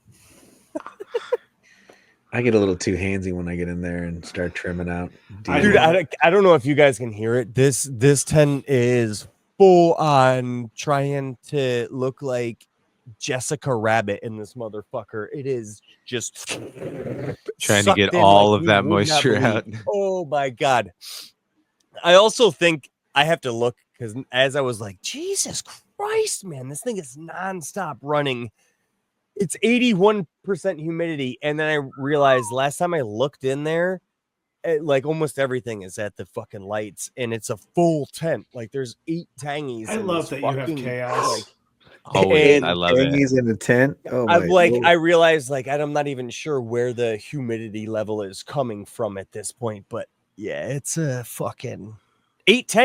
Speaker 2: I get a little too handsy when I get in there and start trimming out.
Speaker 3: Dude, I don't know if you guys can hear it. This tent is full on trying to look like Jessica Rabbit in this motherfucker. It is just
Speaker 1: Trying to
Speaker 3: sucked
Speaker 1: get
Speaker 3: in
Speaker 1: all
Speaker 3: like
Speaker 1: of
Speaker 3: you
Speaker 1: that
Speaker 3: would not
Speaker 1: moisture
Speaker 3: believe.
Speaker 1: out.
Speaker 3: Oh my god. I also think I have to look because as I was like, Jesus Christ, man, this thing is nonstop running. It's 81% humidity. And then I realized last time I looked in there, like almost everything is at the fucking lights, and it's a full tent. Like there's 8 tangies.
Speaker 4: I
Speaker 3: in
Speaker 4: love
Speaker 3: this
Speaker 4: that you have
Speaker 3: fucking,
Speaker 4: chaos.
Speaker 3: Like,
Speaker 1: Always,
Speaker 3: and
Speaker 1: I love it.
Speaker 2: He's in the tent. Oh
Speaker 3: I'm
Speaker 2: my!
Speaker 3: like,
Speaker 2: Lord.
Speaker 3: I realized like I'm not even sure where the humidity level is coming from at this point, but yeah, it's a fucking 8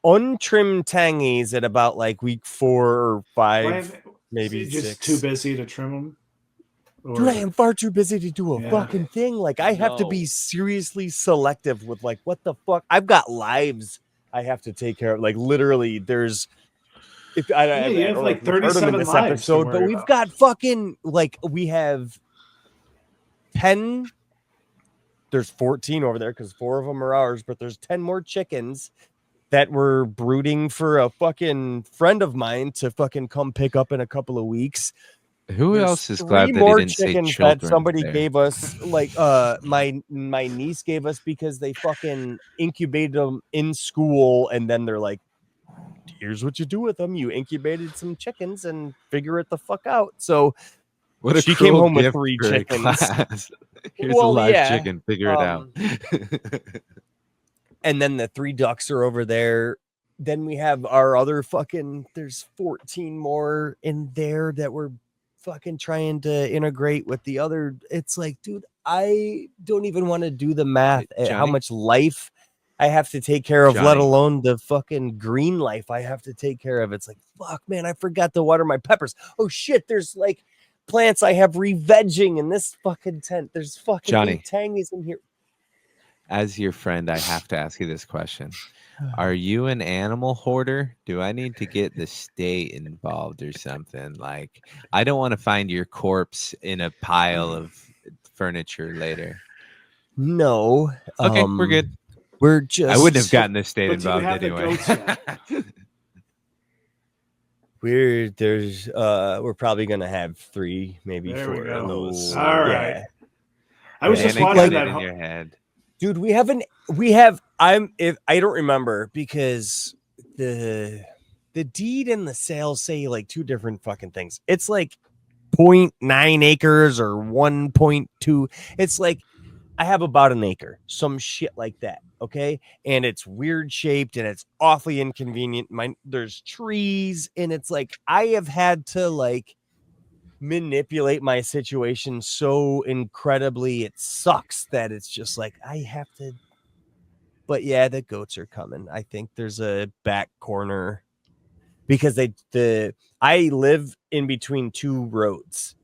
Speaker 3: untrimmed tangies at about like week 4 or 5, maybe
Speaker 4: just
Speaker 3: 6.
Speaker 4: too busy to trim them.
Speaker 3: Dude, I am far too busy to do a
Speaker 4: Yeah.
Speaker 3: fucking thing. Like I have to be seriously selective with like what the fuck. I've got lives I have to take care of. Like literally, there's if I
Speaker 4: you
Speaker 3: don't
Speaker 4: have
Speaker 3: know
Speaker 4: like
Speaker 3: if you've heard 'em
Speaker 4: 37
Speaker 3: in this
Speaker 4: lives to
Speaker 3: episode, but
Speaker 4: worry
Speaker 3: we've
Speaker 4: about.
Speaker 3: got fucking like we have 10. There's 14 over there because 4 of them are ours, but there's 10 more chickens that were brooding for a fucking friend of mine to fucking come pick up in a couple of weeks.
Speaker 1: Who
Speaker 3: There's
Speaker 1: else is
Speaker 3: 3
Speaker 1: glad that he
Speaker 3: more
Speaker 1: didn't say
Speaker 3: chickens
Speaker 1: children
Speaker 3: that somebody
Speaker 1: there?
Speaker 3: gave us, like my niece gave us because they fucking incubated them in school, and then they're like, here's what you do with them. You incubated some chickens and figure it the fuck out. So
Speaker 1: What a
Speaker 3: she came
Speaker 1: cruel
Speaker 3: home with
Speaker 1: gift
Speaker 3: 3
Speaker 1: for a
Speaker 3: chickens.
Speaker 1: class. Here's a
Speaker 3: Well,
Speaker 1: live
Speaker 3: yeah,
Speaker 1: chicken. Figure it out.
Speaker 3: and then the 3 ducks are over there. Then we have our other fucking, there's 14 more in there that we're fucking trying to integrate with the other. It's like, dude, I don't even want to do the math at how
Speaker 1: Johnny?
Speaker 3: much life I have to take care of, let
Speaker 1: Johnny.
Speaker 3: alone the fucking green life I have to take care of. It's like, fuck, man, I forgot to water my peppers. Oh shit, there's like plants I have re-vegging in this fucking tent. There's fucking
Speaker 1: Johnny.
Speaker 3: 8 tangies in here.
Speaker 1: As your friend, I have to ask you this question. Are you an animal hoarder? Do I need to get the state involved or something? Like, I don't want to find your corpse in a pile of furniture later.
Speaker 3: No.
Speaker 1: Okay, we're good.
Speaker 3: We're just.
Speaker 1: I wouldn't have gotten the state
Speaker 4: But do you
Speaker 1: involved
Speaker 4: have the
Speaker 1: anyway.
Speaker 4: goats yet?
Speaker 3: We're probably gonna have 3, maybe
Speaker 4: There
Speaker 3: 4
Speaker 4: we go.
Speaker 3: of those.
Speaker 4: All right.
Speaker 3: Yeah.
Speaker 4: I was
Speaker 1: And
Speaker 4: just
Speaker 1: it
Speaker 4: watching
Speaker 1: got
Speaker 4: that.
Speaker 1: it in your head.
Speaker 3: Dude, I don't remember because the deed and the sale say like 2 different fucking things. It's like 0.9 acres or 1.2. It's like I have about an acre, some shit like that. Okay. And it's weird shaped and it's awfully inconvenient. There's trees, and it's like I have had to like manipulate my situation so incredibly it sucks that it's just like I have to. But yeah, the goats are coming. I think there's a back corner because I live in between 2 roads.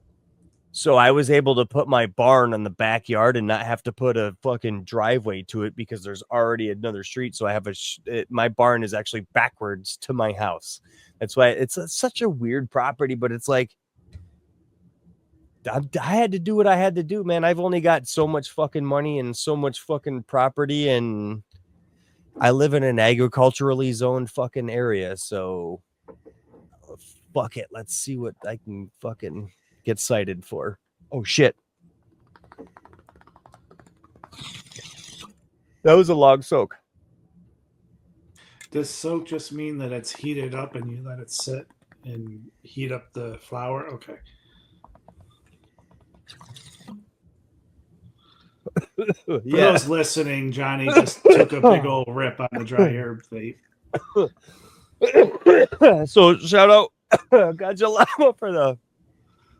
Speaker 3: So I was able to put my barn in the backyard and not have to put a fucking driveway to it because there's already another street. So I have my barn is actually backwards to my house. That's why it's such a weird property, but it's like I had to do what I had to do, man. I've only got so much fucking money and so much fucking property, and I live in an agriculturally zoned fucking area. So fuck it. Let's see what I can fucking get cited for. Oh shit. That was a log soak.
Speaker 4: Does soak just mean that it's heated up and you let it sit and heat up the flour? Okay. For those listening, Johnny just took a big old rip on the dry herb vape.
Speaker 3: So shout out Ganja Llama for the.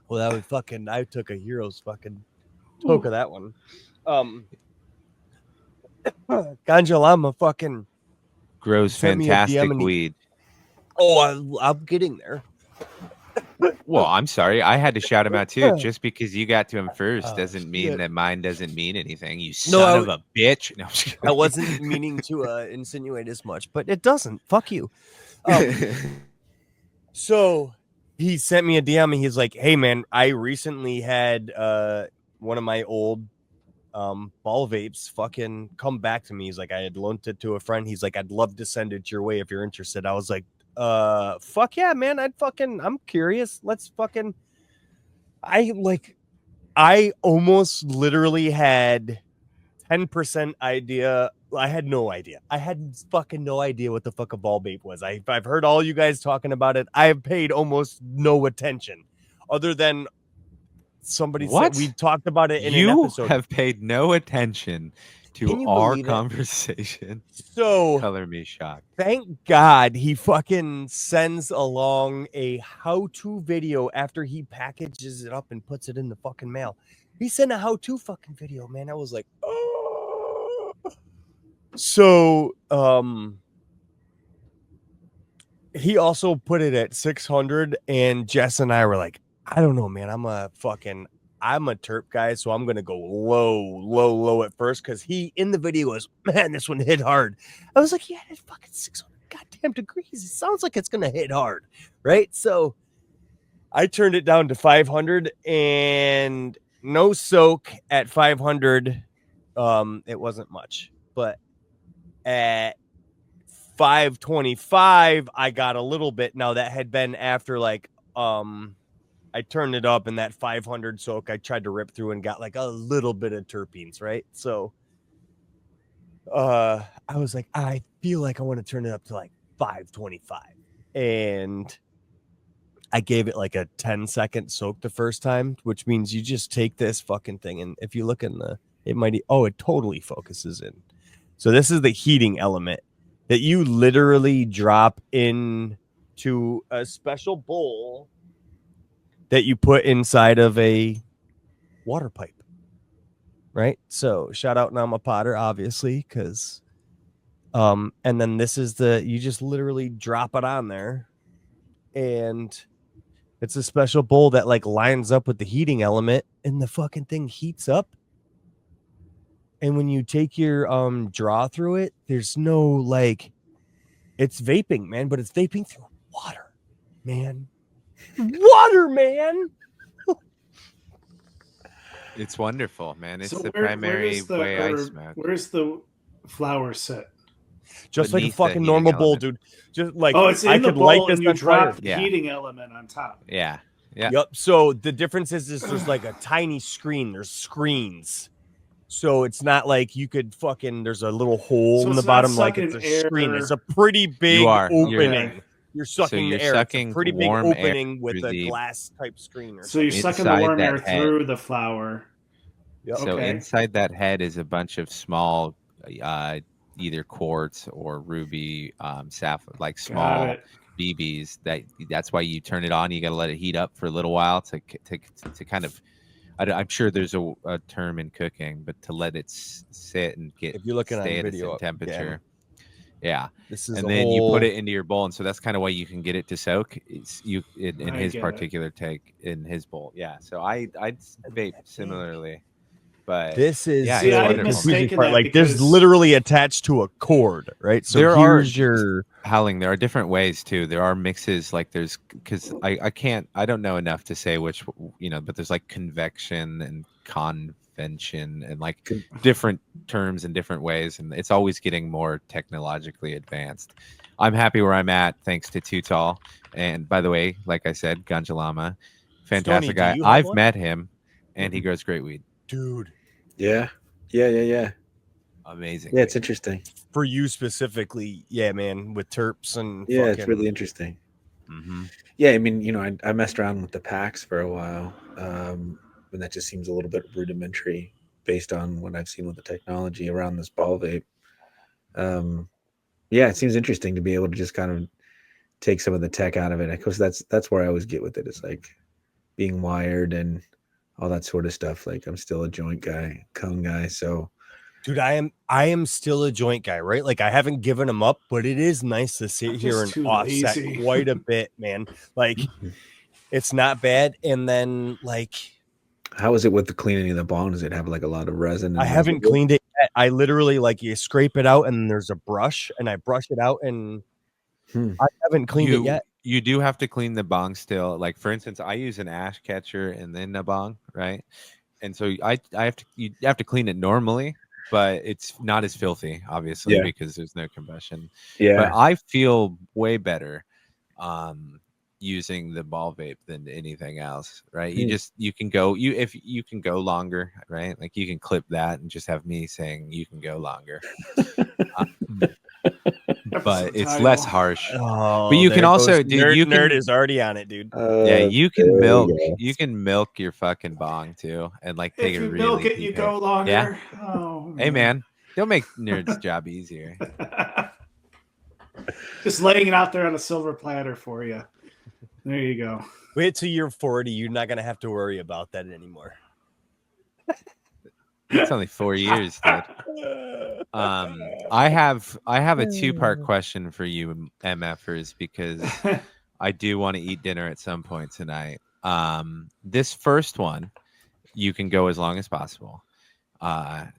Speaker 3: Well, that was fucking. I took a hero's fucking toke of that one. Ganja Llama fucking
Speaker 1: Grows
Speaker 3: sent me a DM
Speaker 1: fantastic
Speaker 3: and
Speaker 1: weed.
Speaker 3: Oh, I'm getting there.
Speaker 1: Well, I'm sorry. I had to shout him out too. Just because you got to him first doesn't mean
Speaker 3: shit.
Speaker 1: that mine doesn't mean anything. You
Speaker 3: No,
Speaker 1: son of a bitch. No, I'm just
Speaker 3: I wasn't meaning to insinuate as much, but it doesn't. Fuck you. So he sent me a DM and he's like, "Hey man, I recently had one of my old ball vapes fucking come back to me." He's like, "I had loaned it to a friend." He's like, "I'd love to send it your way if you're interested." I was like, fuck yeah, man. I'm curious. Let's fucking I almost literally had 10% idea. I had no idea. I had fucking no idea what the fuck a ball vape was. I've heard all you guys talking about it. I've paid almost no attention other than somebody
Speaker 1: What?
Speaker 3: said we talked about it in an
Speaker 1: You
Speaker 3: episode.
Speaker 1: have paid no attention
Speaker 3: Can
Speaker 1: to
Speaker 3: you
Speaker 1: our
Speaker 3: believe it?
Speaker 1: conversation.
Speaker 3: So
Speaker 1: Color me shocked.
Speaker 3: thank God he fucking sends along a how-to video after he packages it up and puts it in the fucking mail. He sent a how-to fucking video, man. I was like, oh. So, he also put it at 600, and Jess and I were like, I don't know, man. I'm a terp guy, so I'm gonna go low at first because he in the video was, man, this one hit hard. I was like, yeah, it's fucking 600 goddamn degrees. It sounds like it's gonna hit hard, right? So I turned it down to 500 and no soak at 500. It wasn't much, but at 525 I got a little bit. Now that had been after I turned it up, and that 500 soak I tried to rip through and got like a little bit of terpenes, right? So I was like, I feel like I want to turn it up to like 525, and I gave it like a 10-second soak the first time, which means you just take this fucking thing, and if you look in it totally focuses in. So this is the heating element that you literally drop into a special bowl that you put inside of a water pipe, right? So shout out Nama Potter, obviously, because and then this is you just literally drop it on there, and it's a special bowl that like lines up with the heating element, and the fucking thing heats up. And when you take your draw through it, there's no like, it's vaping, man, but it's vaping through water, man. Water, man.
Speaker 1: It's wonderful, man. It's
Speaker 4: So
Speaker 1: the primary way I smoke.
Speaker 4: Where's the flower set?
Speaker 3: Just like a
Speaker 1: Beneath the
Speaker 3: fucking
Speaker 1: heating
Speaker 3: normal bowl,
Speaker 1: element.
Speaker 3: dude. Just like,
Speaker 4: It's in
Speaker 3: I
Speaker 4: the
Speaker 3: could
Speaker 4: bowl
Speaker 3: light this
Speaker 4: and you
Speaker 3: on fire.
Speaker 4: drop the
Speaker 1: Yeah.
Speaker 4: heating element on top.
Speaker 1: Yeah. Yeah.
Speaker 3: Yep. So the difference is there's like a tiny screen. There's screens. So it's not like you could there's a little hole
Speaker 4: So
Speaker 3: in the
Speaker 4: it's not
Speaker 3: bottom, like it's a
Speaker 4: sucking
Speaker 3: screen.
Speaker 4: air.
Speaker 3: It's a pretty big opening. You're sucking
Speaker 1: you're
Speaker 3: the air. It's a
Speaker 1: sucking
Speaker 3: pretty big
Speaker 1: warm air
Speaker 3: opening with
Speaker 1: through
Speaker 3: a
Speaker 1: the-
Speaker 3: glass type screen. Or
Speaker 4: So you're
Speaker 3: something.
Speaker 4: sucking the
Speaker 1: Inside
Speaker 4: warm
Speaker 1: that
Speaker 4: air
Speaker 1: head.
Speaker 4: through the flower.
Speaker 3: Yep.
Speaker 1: So
Speaker 4: Okay.
Speaker 1: inside that head is a bunch of small, either quartz or ruby, like
Speaker 4: Got
Speaker 1: small
Speaker 4: it.
Speaker 1: BBs. That's why you turn it on. You got to let it heat up for a little while to kind of. I'm sure there's a term in cooking, but to let it sit and get
Speaker 3: If you're looking
Speaker 1: stay
Speaker 3: on
Speaker 1: at
Speaker 3: video,
Speaker 1: its temperature. Yeah.
Speaker 3: This is
Speaker 1: And
Speaker 3: a
Speaker 1: then
Speaker 3: whole...
Speaker 1: you put it into your bowl, and so that's kind of why you can get it to soak. In
Speaker 4: I
Speaker 1: his
Speaker 4: get it.
Speaker 1: particular take in his bowl. Yeah. So I'd vape similarly, but
Speaker 3: This is
Speaker 1: yeah,
Speaker 4: See,
Speaker 1: it's
Speaker 4: I
Speaker 1: wonderful.
Speaker 4: mistaken
Speaker 3: part.
Speaker 4: that
Speaker 3: Like there's
Speaker 4: because-
Speaker 3: literally attached to a cord, right? So
Speaker 1: There
Speaker 3: here's
Speaker 1: are-
Speaker 3: your
Speaker 1: Howling, there are different ways too. There are mixes, like there's, because I don't know enough to say which, but there's like convection and convention and like different terms in different ways, and it's always getting more technologically advanced. I'm happy where I'm at thanks to Too Tall. And by the way, like I said, Ganja Llama, fantastic
Speaker 3: do
Speaker 1: guy.
Speaker 3: you have
Speaker 1: I've
Speaker 3: one?
Speaker 1: met him, and he grows great weed.
Speaker 3: dude.
Speaker 2: Yeah.
Speaker 1: Amazing.
Speaker 2: Yeah, it's interesting.
Speaker 3: For you specifically, yeah, man, with terps and
Speaker 2: Yeah,
Speaker 3: fucking...
Speaker 2: it's really interesting.
Speaker 1: Mm-hmm.
Speaker 2: Yeah, I mean, I messed around with the packs for a while, and that just seems a little bit rudimentary based on what I've seen with the technology around this ball vape. Yeah, it seems interesting to be able to just kind of take some of the tech out of it. Because that's where I always get with it. It's like being wired and all that sort of stuff. Like I'm still a joint guy, cone guy, so.
Speaker 3: Dude, I am still a joint guy, right? Like I haven't given him up, but it is nice to sit
Speaker 4: I'm
Speaker 3: here
Speaker 4: just
Speaker 3: and
Speaker 4: too
Speaker 3: offset
Speaker 4: lazy.
Speaker 3: quite a bit, man. Like It's not bad. And then like
Speaker 2: How is it with the cleaning of the bong? Does it have like a lot of resin?
Speaker 3: I haven't cleaned it yet. I literally like you scrape it out and there's a brush and I brush it out and I haven't cleaned it yet.
Speaker 1: You do have to clean the bong still. Like for instance, I use an ash catcher and then a bong, right? And so you have to clean it normally, but it's not as filthy, obviously, because there's no combustion.
Speaker 2: Yeah.
Speaker 1: But I feel way better using the ball vape than anything else, right? You can go longer, right? Like you can clip that and just have me saying you can go longer. But it's less harsh.
Speaker 3: Oh,
Speaker 1: but you can also, dude,
Speaker 3: nerd is already on it, dude.
Speaker 1: You can milk your fucking bong too, and like take
Speaker 4: if
Speaker 1: a
Speaker 4: you
Speaker 1: really
Speaker 4: milk it,
Speaker 1: deep
Speaker 4: you
Speaker 1: hit.
Speaker 4: go longer.
Speaker 1: Yeah.
Speaker 4: Oh,
Speaker 1: hey man, they'll make nerd's job easier.
Speaker 4: Just laying it out there on a silver platter for you. There you go.
Speaker 3: Wait till you're 40. You're not gonna have to worry about that anymore.
Speaker 1: It's only 4 years, dude. I have a 2-part question for you, MFers, because I do want to eat dinner at some point tonight. This first one, you can go as long as possible.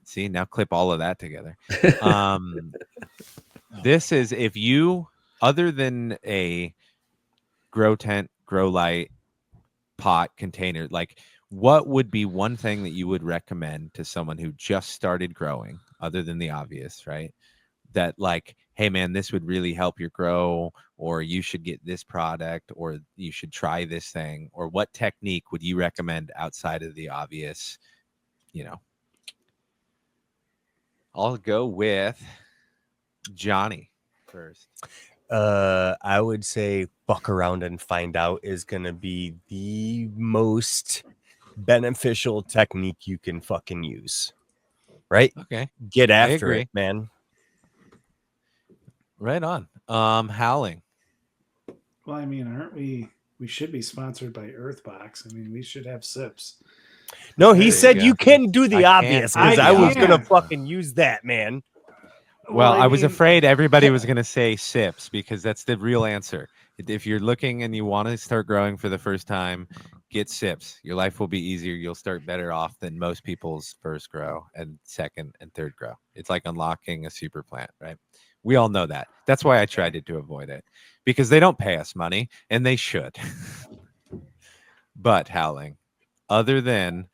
Speaker 1: See, now clip all of that together. This is if you, other than a grow tent, grow light, pot, container, like what would be one thing that you would recommend to someone who just started growing, other than the obvious, right? That like, hey man, this would really help your grow, or you should get this product, or you should try this thing, or what technique would you recommend outside of the obvious, I'll go with Johnny first.
Speaker 3: I would say fuck around and find out is gonna be the most beneficial technique you can fucking use. Right?
Speaker 1: Okay.
Speaker 3: Get after it, man.
Speaker 1: Right on. Howling.
Speaker 4: Well, I mean, aren't we? We should be sponsored by Earthbox. I mean, we should have sips.
Speaker 3: No, he said you can do the obvious because I was gonna fucking use that, man.
Speaker 1: Well, I was afraid everybody was gonna say sips because that's the real answer. If you're looking and you want to start growing for the first time, get sips. Your life will be easier. You'll start better off than most people's first grow and second and third grow. It's like unlocking a super plant, right? We all know that. That's why I tried to avoid it, because they don't pay us money and they should. But Howling, other than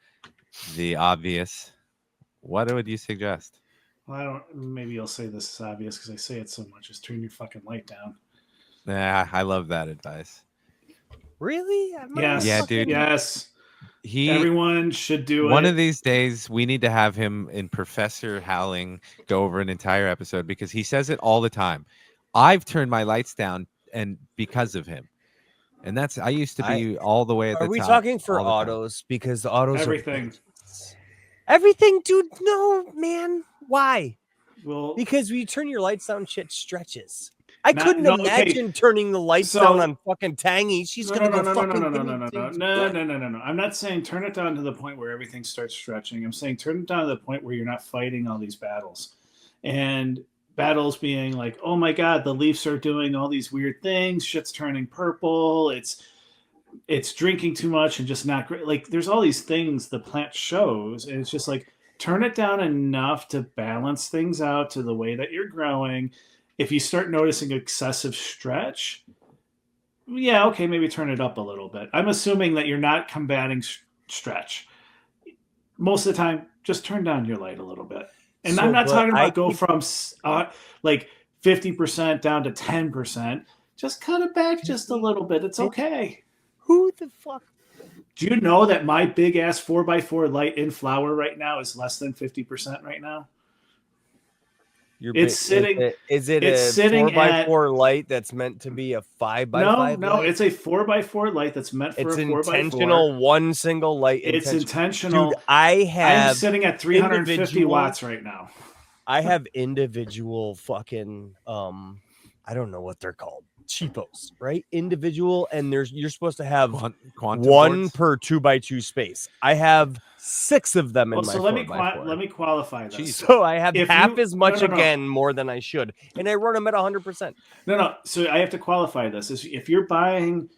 Speaker 1: the obvious, what would you suggest?
Speaker 4: Well, I don't. Maybe you'll say this is obvious because I say it so much. Just turn your fucking light down.
Speaker 1: Yeah, I love that advice.
Speaker 3: Really?
Speaker 4: Yes.
Speaker 1: Yeah, dude.
Speaker 4: Yes. Everyone should do it.
Speaker 1: One of these days, we need to have him in Professor Howling go over an entire episode because he says it all the time. I've turned my lights down and because of him. And that's I used to be all the way at the top.
Speaker 3: Are we talking for autos? Because the autos
Speaker 4: everything.
Speaker 3: Everything, dude. No, man. Why?
Speaker 4: Well,
Speaker 3: because when you turn your lights down, shit stretches. I couldn't imagine turning the lights down on fucking Tangy. She's gonna go fucking
Speaker 4: no. I'm not saying turn it down to the point where everything starts stretching. I'm saying turn it down to the point where you're not fighting all these battles. And battles being like, oh my god, the leaves are doing all these weird things, shit's turning purple, it's drinking too much and just not great. Like there's all these things the plant shows, and it's just like turn it down enough to balance things out to the way that you're growing. If you start noticing excessive stretch, yeah, okay, maybe turn it up a little bit. I'm assuming that you're not combating stretch. Most of the time, just turn down your light a little bit. And so, I'm not talking about go from like 50% down to 10%. Just cut it back just a little bit. It's okay.
Speaker 3: Who the fuck?
Speaker 4: Do you know that my big ass 4x4 light in flower right now is less than 50% right now? Is it a
Speaker 3: 4x4 light that's meant to be a 5x5?
Speaker 4: No, it's a 4x4 light that's meant for a 4x4.
Speaker 3: It's intentional, one single light.
Speaker 4: It's intentional.
Speaker 3: Dude, I'm
Speaker 4: sitting at 350 watts right now.
Speaker 3: I have individual fucking I don't know what they're called. Cheapos, right? Individual, and you're supposed to have one
Speaker 1: boards?
Speaker 3: per 2x2 space. I have 6 of them in my.
Speaker 4: So let me qualify this.
Speaker 3: Jeez. So I have half as much more than I should, and I run them at 100%.
Speaker 4: No. So I have to qualify this. If you're buying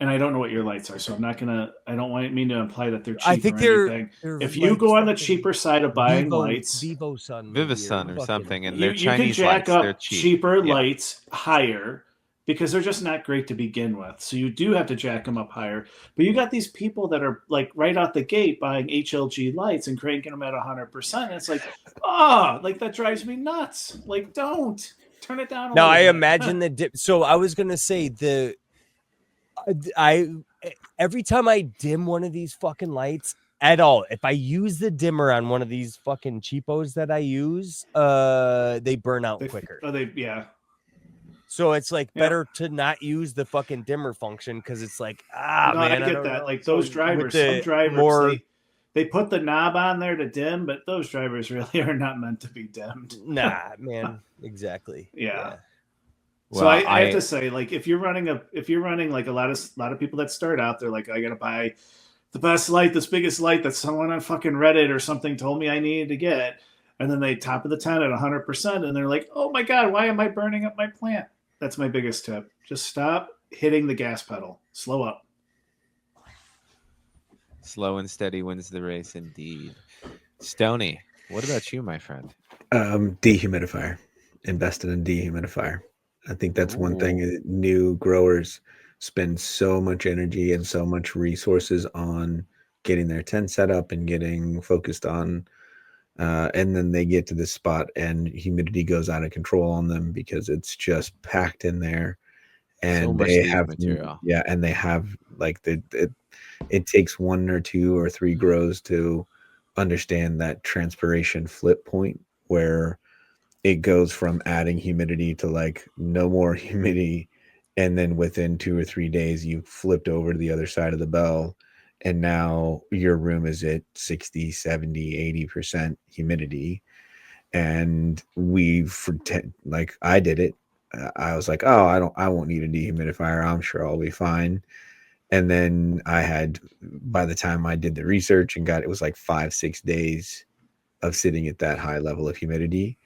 Speaker 4: and I don't know what your lights are, so I don't want mean to imply that they're cheap
Speaker 3: I think
Speaker 4: or anything.
Speaker 3: they're
Speaker 4: If you
Speaker 3: like
Speaker 4: go on the
Speaker 3: fucking
Speaker 4: cheaper side of buying lights,
Speaker 3: Vivo Sun,
Speaker 1: Vivasun or something, and they're
Speaker 4: you can
Speaker 1: Chinese
Speaker 4: jack
Speaker 1: lights. They're
Speaker 4: up
Speaker 1: cheap.
Speaker 4: cheaper
Speaker 1: Yeah.
Speaker 4: lights higher because they're just not great to begin with. So you do have to jack them up higher. But you got these people that are like right out the gate buying HLG lights and cranking them at 100%. It's like, like that drives me nuts. Like, don't turn it down a
Speaker 3: Now
Speaker 4: little
Speaker 3: I
Speaker 4: bit.
Speaker 3: imagine the dip. So I was gonna say I every time I dim one of these fucking lights at all, if I use the dimmer on one of these fucking cheapos that I use, they burn out quicker.
Speaker 4: Yeah.
Speaker 3: So it's like
Speaker 4: Yep.
Speaker 3: better to not use the fucking dimmer function because it's like
Speaker 4: No,
Speaker 3: man,
Speaker 4: I get that.
Speaker 3: know.
Speaker 4: Like
Speaker 3: So
Speaker 4: those drivers,
Speaker 3: with the
Speaker 4: some drivers
Speaker 3: more
Speaker 4: they put the knob on there to dim, but those drivers really are not meant to be dimmed.
Speaker 3: nah, man, exactly.
Speaker 4: Yeah.
Speaker 1: Well,
Speaker 4: So I have to say, like, if you're running like a lot of people that start out, they're like, I gotta buy the best light, this biggest light that someone on fucking Reddit or something told me I needed to get, and then they top of the 10 at 100%, and they're like, oh my god, why am I burning up my plant? That's my biggest tip. Just stop hitting the gas pedal. Slow up.
Speaker 1: slow and steady wins the race, indeed. Stony, what about you, my friend?
Speaker 2: Dehumidifier. Invested in dehumidifier. I think that's one thing
Speaker 1: Ooh.
Speaker 2: that new growers spend so much energy and so much resources on getting their tent set up and getting focused on. And then they get to this spot and humidity goes out of control on them because it's just packed in there. And
Speaker 1: So much
Speaker 2: they
Speaker 1: leaf
Speaker 2: have,
Speaker 1: material.
Speaker 2: and they have like it takes 1 or 2 or 3 grows to understand that transpiration flip point where it goes from adding humidity to like no more humidity, and then within 2 or 3 days you flipped over to the other side of the bell and now your room is at 60, 70, 80% humidity. And like I did it. I was like, oh, I won't need a dehumidifier, I'm sure I'll be fine. And then by the time I did the research and it was like 5-6 days of sitting at that high level of humidity.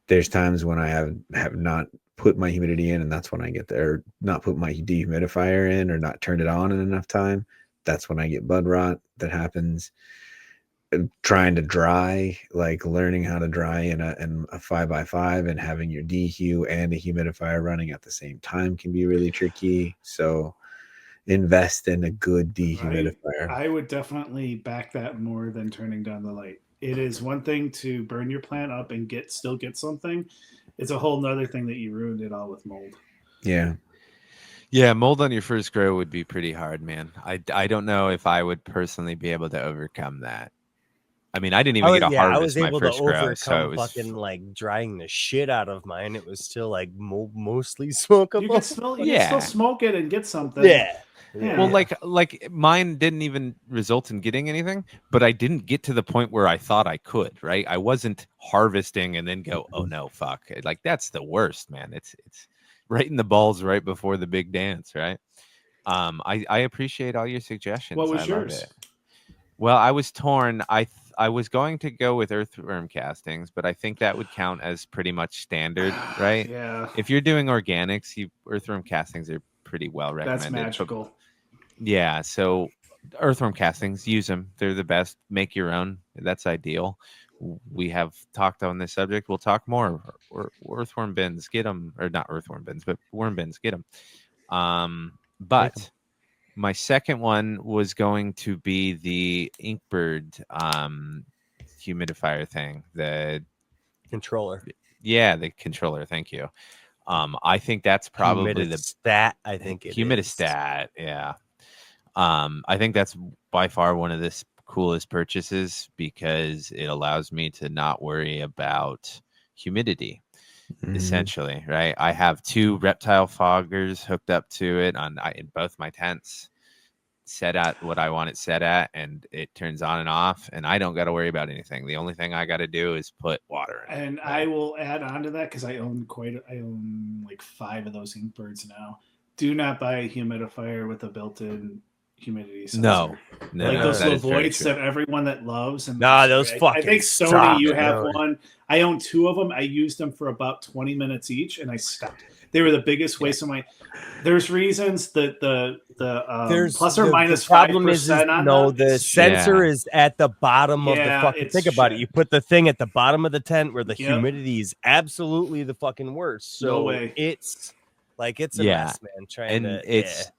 Speaker 2: There's times when I have not put my humidity in, and that's when I get there, not put my dehumidifier in or not turned it on in enough time. That's when I get bud rot. That happens. Trying to dry, like learning how to dry in a 5x5 and having your dehu and a humidifier running at the same time can be really tricky. So invest in a good dehumidifier.
Speaker 4: I would definitely back that more than turning down the light. It is one thing to burn your plant up and still get something. It's a whole nother thing that you ruined it all with mold.
Speaker 2: Yeah.
Speaker 1: Yeah, mold on your first grow would be pretty hard, man. I don't know if I would personally be able to overcome that. I mean, I didn't even get a harvest
Speaker 3: I was
Speaker 1: my
Speaker 3: able to
Speaker 1: first grow, so it
Speaker 3: overcome
Speaker 1: was
Speaker 3: fucking like drying the shit out of mine. It was still like mostly smokable.
Speaker 4: You can still smoke it and get something.
Speaker 3: Yeah.
Speaker 1: Well, like mine didn't even result in getting anything, but I didn't get to the point where I thought I could, right? I wasn't harvesting and then go, oh no, fuck. Like that's the worst, man. It's right in the balls right before the big dance, right? I appreciate all your suggestions.
Speaker 4: What was
Speaker 1: I
Speaker 4: yours?
Speaker 1: love it. Well, I was torn. I was going to go with earthworm castings, but I think that would count as pretty much standard, right?
Speaker 4: Yeah.
Speaker 1: If you're doing organics, earthworm castings are pretty well recommended.
Speaker 4: That's magical.
Speaker 1: Yeah, so earthworm castings, use them. They're the best. Make your own. That's ideal. We have talked on this subject. We'll talk more. Earthworm bins, get them, or not earthworm bins, but worm bins, get them. But my second one was going to be the Inkbird humidifier thing. The
Speaker 3: controller.
Speaker 1: Yeah, the controller. Thank you. I think that's probably
Speaker 3: Humidistat, I think it
Speaker 1: Humidistat. Yeah. I think that's by far one of the coolest purchases because it allows me to not worry about humidity. Essentially, right? I have 2 reptile foggers hooked up to it in both my tents, set at what I want it set at, and it turns on and off, and I don't got to worry about anything. The only thing I got to do is put water in.
Speaker 4: And I will add on to that because I own like 5 of those Inkbirds now. Do not buy a humidifier with a built-in humidity sensor.
Speaker 1: No,
Speaker 4: Like those
Speaker 1: that is very
Speaker 4: Lavoids
Speaker 1: true.
Speaker 4: that everyone that loves. And
Speaker 3: Nah, those
Speaker 4: I
Speaker 3: fucking
Speaker 4: think Sony,
Speaker 3: suck,
Speaker 4: you have
Speaker 3: dude.
Speaker 4: one. I own 2 of them. I used them for about 20 minutes each, and I stopped. They were the biggest waste of my. There's reasons that the
Speaker 3: There's
Speaker 4: plus or
Speaker 3: the
Speaker 4: minus
Speaker 3: problem is
Speaker 4: 5% on
Speaker 3: no,
Speaker 4: them.
Speaker 3: the
Speaker 4: It's
Speaker 3: sensor
Speaker 1: Yeah.
Speaker 3: is at the bottom of the
Speaker 4: Yeah,
Speaker 3: fucking.
Speaker 4: it's
Speaker 3: Think about it.
Speaker 4: shit.
Speaker 3: You put the thing at the bottom of the tent where the
Speaker 4: Yep.
Speaker 3: humidity is absolutely the fucking worst. So
Speaker 4: No way.
Speaker 3: it's like it's a
Speaker 1: Yeah.
Speaker 3: mess, man. Trying
Speaker 1: And
Speaker 3: to
Speaker 1: it's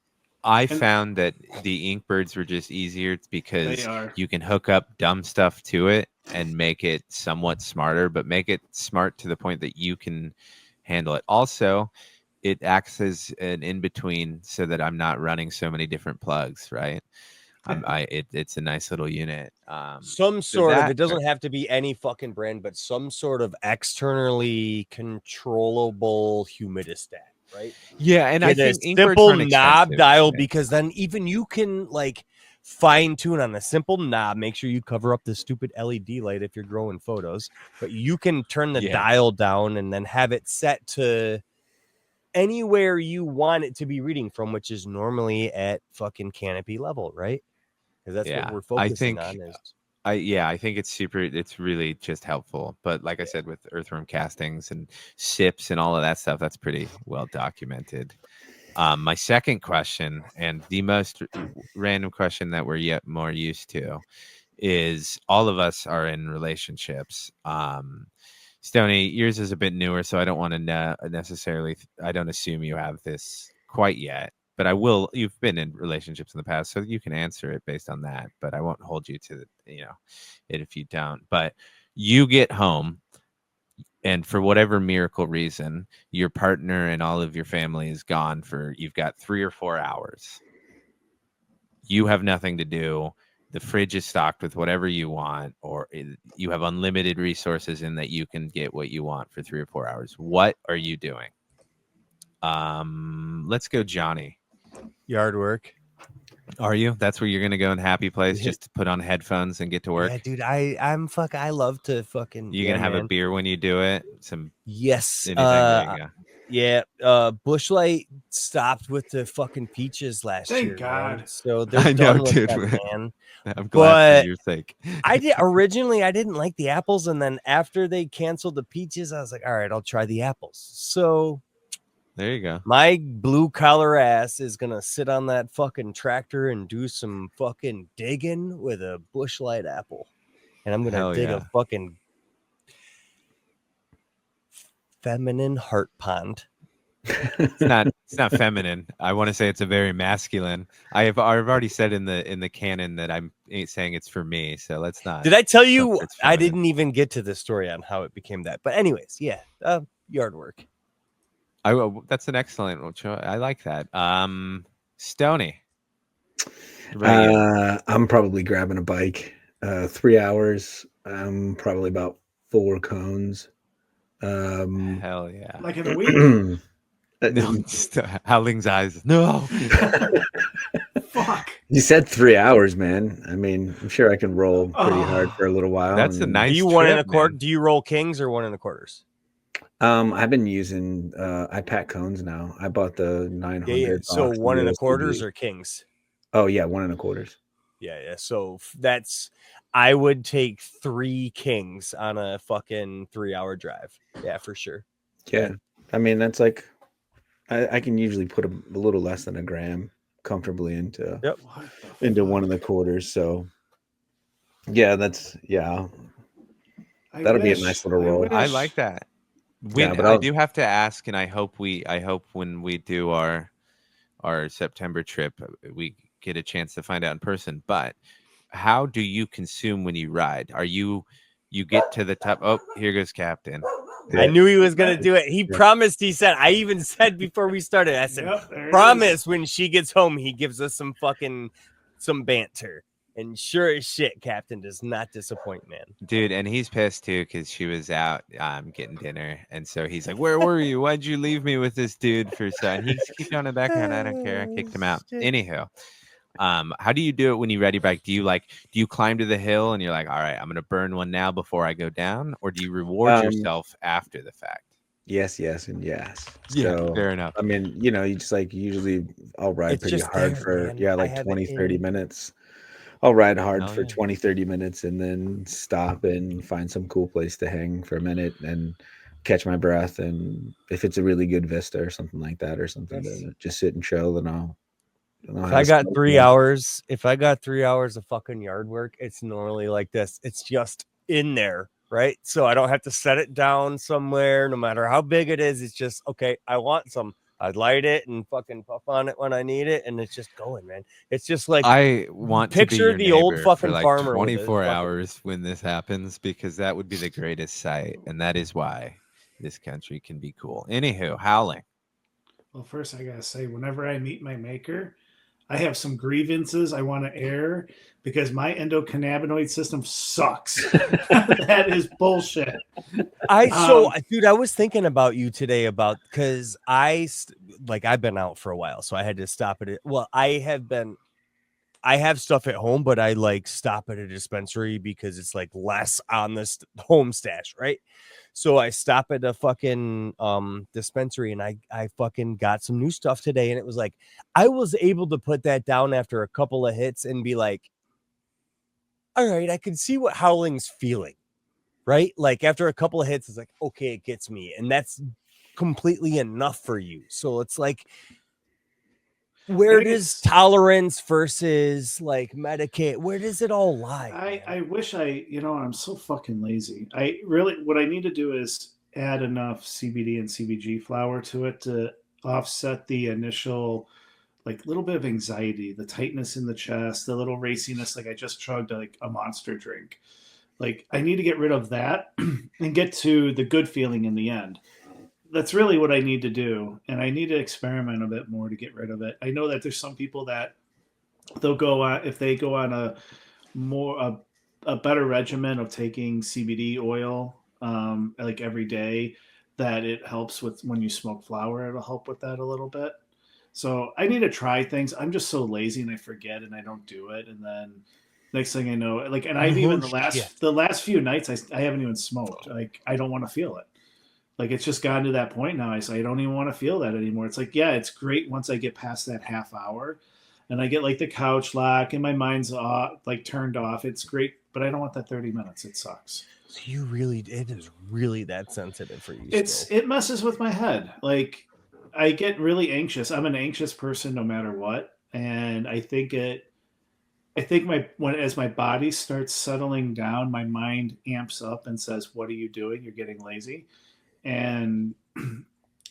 Speaker 1: I found that the Inkbirds were just easier because
Speaker 4: They are.
Speaker 1: you can hook up dumb stuff to it and make it somewhat smarter, but make it smart to the point that you can handle it. Also, it acts as an in-between so that I'm not running so many different plugs, right? It's a nice little unit.
Speaker 3: some
Speaker 1: so
Speaker 3: sort of.
Speaker 1: that-
Speaker 3: It doesn't have to be any fucking brand, but some sort of externally controllable humidistat, right?
Speaker 1: Yeah, and I
Speaker 3: Get a
Speaker 1: think Inkbirds
Speaker 3: simple
Speaker 1: aren't
Speaker 3: knob
Speaker 1: expensive,
Speaker 3: dial
Speaker 1: yeah.
Speaker 3: because then even you can like fine tune on a simple knob. Make sure you cover up the stupid LED light if you're growing photos, but you can turn the
Speaker 1: Yeah.
Speaker 3: dial down and then have it set to anywhere you want it to be reading from, which is normally at fucking canopy level, right? Because that's
Speaker 1: Yeah,
Speaker 3: what we're
Speaker 1: I
Speaker 3: focusing
Speaker 1: think-
Speaker 3: on. Is
Speaker 1: I think it's really just helpful. But like I said, with earthworm castings and SIPs and all of that stuff, that's pretty well documented. My second question, and the most random question that we're yet more used to, is all of us are in relationships. Stoney, yours is a bit newer, so I don't want to necessarily. I don't assume you have this quite yet, but I will. You've been in relationships in the past, so you can answer it based on that. But I won't hold you to it if you don't. But you get home, and for whatever miracle reason, your partner and all of your family is gone for. You've got 3 or 4 hours. You have nothing to do. The fridge is stocked with whatever you want, or you have unlimited resources in that you can get what you want for 3 or 4 hours. What are you doing? Let's go, Johnny.
Speaker 3: yard work.
Speaker 1: Are you? That's where you're gonna go in happy place,
Speaker 3: Yeah.
Speaker 1: just to put on headphones and get to work.
Speaker 3: Yeah, dude. I love to fucking.
Speaker 1: You
Speaker 3: yeah,
Speaker 1: gonna have
Speaker 3: man.
Speaker 1: a beer when you do it? Some
Speaker 3: Yes.
Speaker 1: anything? There you go.
Speaker 3: Yeah, Bushlight stopped with the fucking peaches last
Speaker 4: Thank
Speaker 3: year.
Speaker 4: God.
Speaker 3: Man. So they're
Speaker 1: I know,
Speaker 3: done with
Speaker 1: dude.
Speaker 3: them, man.
Speaker 1: I'm glad
Speaker 3: But
Speaker 1: for your sake.
Speaker 3: I did originally. I didn't like the apples, and then after they canceled the peaches, I was like, all right, I'll try the apples. So
Speaker 1: There you go.
Speaker 3: my blue collar ass is gonna sit on that fucking tractor and do some fucking digging with a Bushlight apple, and I'm gonna
Speaker 1: Hell
Speaker 3: dig
Speaker 1: yeah.
Speaker 3: a fucking feminine heart pond.
Speaker 1: It's not feminine. I want to say it's a very masculine. I've already said in the canon that I'm saying it's for me. So let's not.
Speaker 3: Did I tell you
Speaker 1: it's
Speaker 3: I
Speaker 1: feminine.
Speaker 3: didn't even get to the story on how it became that? But anyways, yeah, yard work.
Speaker 1: That's an excellent choice. I like that. Stoney. What about you?
Speaker 2: I'm probably grabbing a bike. 3 hours. Probably about 4 cones.
Speaker 1: Hell yeah.
Speaker 4: Like in a week.
Speaker 1: No, Howling's eyes. No.
Speaker 4: Fuck.
Speaker 2: You said 3 hours, man. I mean, I'm sure I can roll pretty hard for a little while.
Speaker 1: That's a
Speaker 2: and,
Speaker 1: nice
Speaker 3: Do you one and a
Speaker 1: trip,
Speaker 3: quarter?
Speaker 1: man.
Speaker 3: Do you roll kings or 1 1/4s?
Speaker 2: I've been using I pack cones now. I bought the 900.
Speaker 3: Yeah. So
Speaker 2: box
Speaker 3: 1 1/4s
Speaker 2: USDB.
Speaker 3: or kings?
Speaker 2: Oh yeah, 1 1/4s.
Speaker 3: Yeah. So that's I would take 3 kings on a fucking 3-hour drive. Yeah, for sure.
Speaker 2: Yeah, I mean that's like I can usually put a little less than a gram comfortably into
Speaker 3: Yep.
Speaker 4: What the
Speaker 2: into
Speaker 4: fuck?
Speaker 2: 1 1/4. So yeah,
Speaker 4: I
Speaker 2: that'll be a
Speaker 4: wish.
Speaker 2: nice little roll.
Speaker 1: I
Speaker 4: wish.
Speaker 1: like that.
Speaker 2: Yeah, but
Speaker 1: I
Speaker 2: I'll-
Speaker 1: do have to ask, and I hope when we do our September trip, we get a chance to find out in person. But how do you consume when you ride? Are you get to the top? Oh, here goes Captain.
Speaker 3: I knew he was gonna do it. He promised. He said. I even said before we started. I said,
Speaker 4: Yep, there it
Speaker 3: promise
Speaker 4: is.
Speaker 3: when she gets home, he gives us some banter. And sure as shit, Captain does not disappoint, man.
Speaker 1: Dude, and he's pissed too because she was out getting dinner, and so he's like, "Where were you? Why'd you leave me with this dude for so?" And he's keep on in the background. I don't care. I kicked him out.
Speaker 3: Shit.
Speaker 1: Anyhow, how do you do it when you ride your bike? Do you climb to the hill and you're like, "All right, I'm gonna burn one now before I go down," or do you reward yourself after the fact?
Speaker 2: Yes, and yes.
Speaker 1: Yeah,
Speaker 2: So,
Speaker 1: fair enough.
Speaker 2: I mean, you just like usually I'll ride
Speaker 3: It's
Speaker 2: pretty
Speaker 3: just
Speaker 2: hard
Speaker 3: there,
Speaker 2: for
Speaker 3: man. I
Speaker 2: like
Speaker 3: have
Speaker 2: 20,
Speaker 3: it
Speaker 2: 30
Speaker 3: in.
Speaker 2: minutes. I'll ride hard
Speaker 1: Oh,
Speaker 2: for
Speaker 1: yeah.
Speaker 2: 20, 30 minutes and then stop and find some cool place to hang for a minute and catch my breath. And if it's a really good vista or something like that, or something
Speaker 3: Yes.
Speaker 2: to just sit and chill, then I'll
Speaker 3: If
Speaker 2: have
Speaker 3: I
Speaker 2: a
Speaker 3: got
Speaker 2: smoke
Speaker 3: 3
Speaker 2: one.
Speaker 3: hours, if I got 3 hours of fucking yard work, it's normally like this. It's just in there, right? So I don't have to set it down somewhere, no matter how big it is. It's just okay. I want some. I'd light it and fucking puff on it when I need it, and it's just going, man. It's just like
Speaker 1: I want to be
Speaker 3: picture
Speaker 1: your
Speaker 3: the old
Speaker 1: neighbor for
Speaker 3: fucking
Speaker 1: like
Speaker 3: farmer with his
Speaker 1: 24
Speaker 3: fucking.
Speaker 1: hours when this happens, because that would be the greatest sight. And that is why this country can be cool. Anywho, howling.
Speaker 4: Well, first I gotta say, whenever I meet my maker, I have some grievances I want to air because my endocannabinoid system sucks. That is bullshit.
Speaker 3: Dude, I was thinking about you today because I've been out for a while, so I had to stop at it. Well, I have stuff at home, but I like stop at a dispensary because it's like less on this home stash, right? So I stop at a fucking dispensary and I fucking got some new stuff today, and it was like I was able to put that down after a couple of hits and be like, all right, I can see what howling's feeling, right? Like after a couple of hits, it's like, okay, it gets me, and that's completely enough for you. So it's like, where does tolerance versus like medicate, where does it all lie?
Speaker 4: I wish I'm so fucking lazy. What I need to do is add enough CBD and CBG flower to it to offset the initial like little bit of anxiety, the tightness in the chest, the little raciness. Like I just chugged like a monster drink. Like I need to get rid of that and get to the good feeling in the end. That's really what I need to do. And I need to experiment a bit more to get rid of it. I know that there's some people that they'll go on, if they go on a better regimen of taking CBD oil like every day, that it helps with when you smoke flower. It'll help with that a little bit. So I need to try things. I'm just so lazy and I forget and I don't do it. And then next thing I know, like, and I've even the last few nights I haven't even smoked. Like I don't want to feel it. Like it's just gotten to that point now. I don't even want to feel that anymore. It's like, yeah, it's great once I get past that half hour and I get like the couch lock and my mind's off, like turned off. It's great, but I don't want that 30 minutes. It sucks.
Speaker 3: So it is really that sensitive for you.
Speaker 4: It messes with my head. Like I get really anxious. I'm an anxious person no matter what. And I think as my body starts settling down, my mind amps up and says, "What are you doing? You're getting lazy." And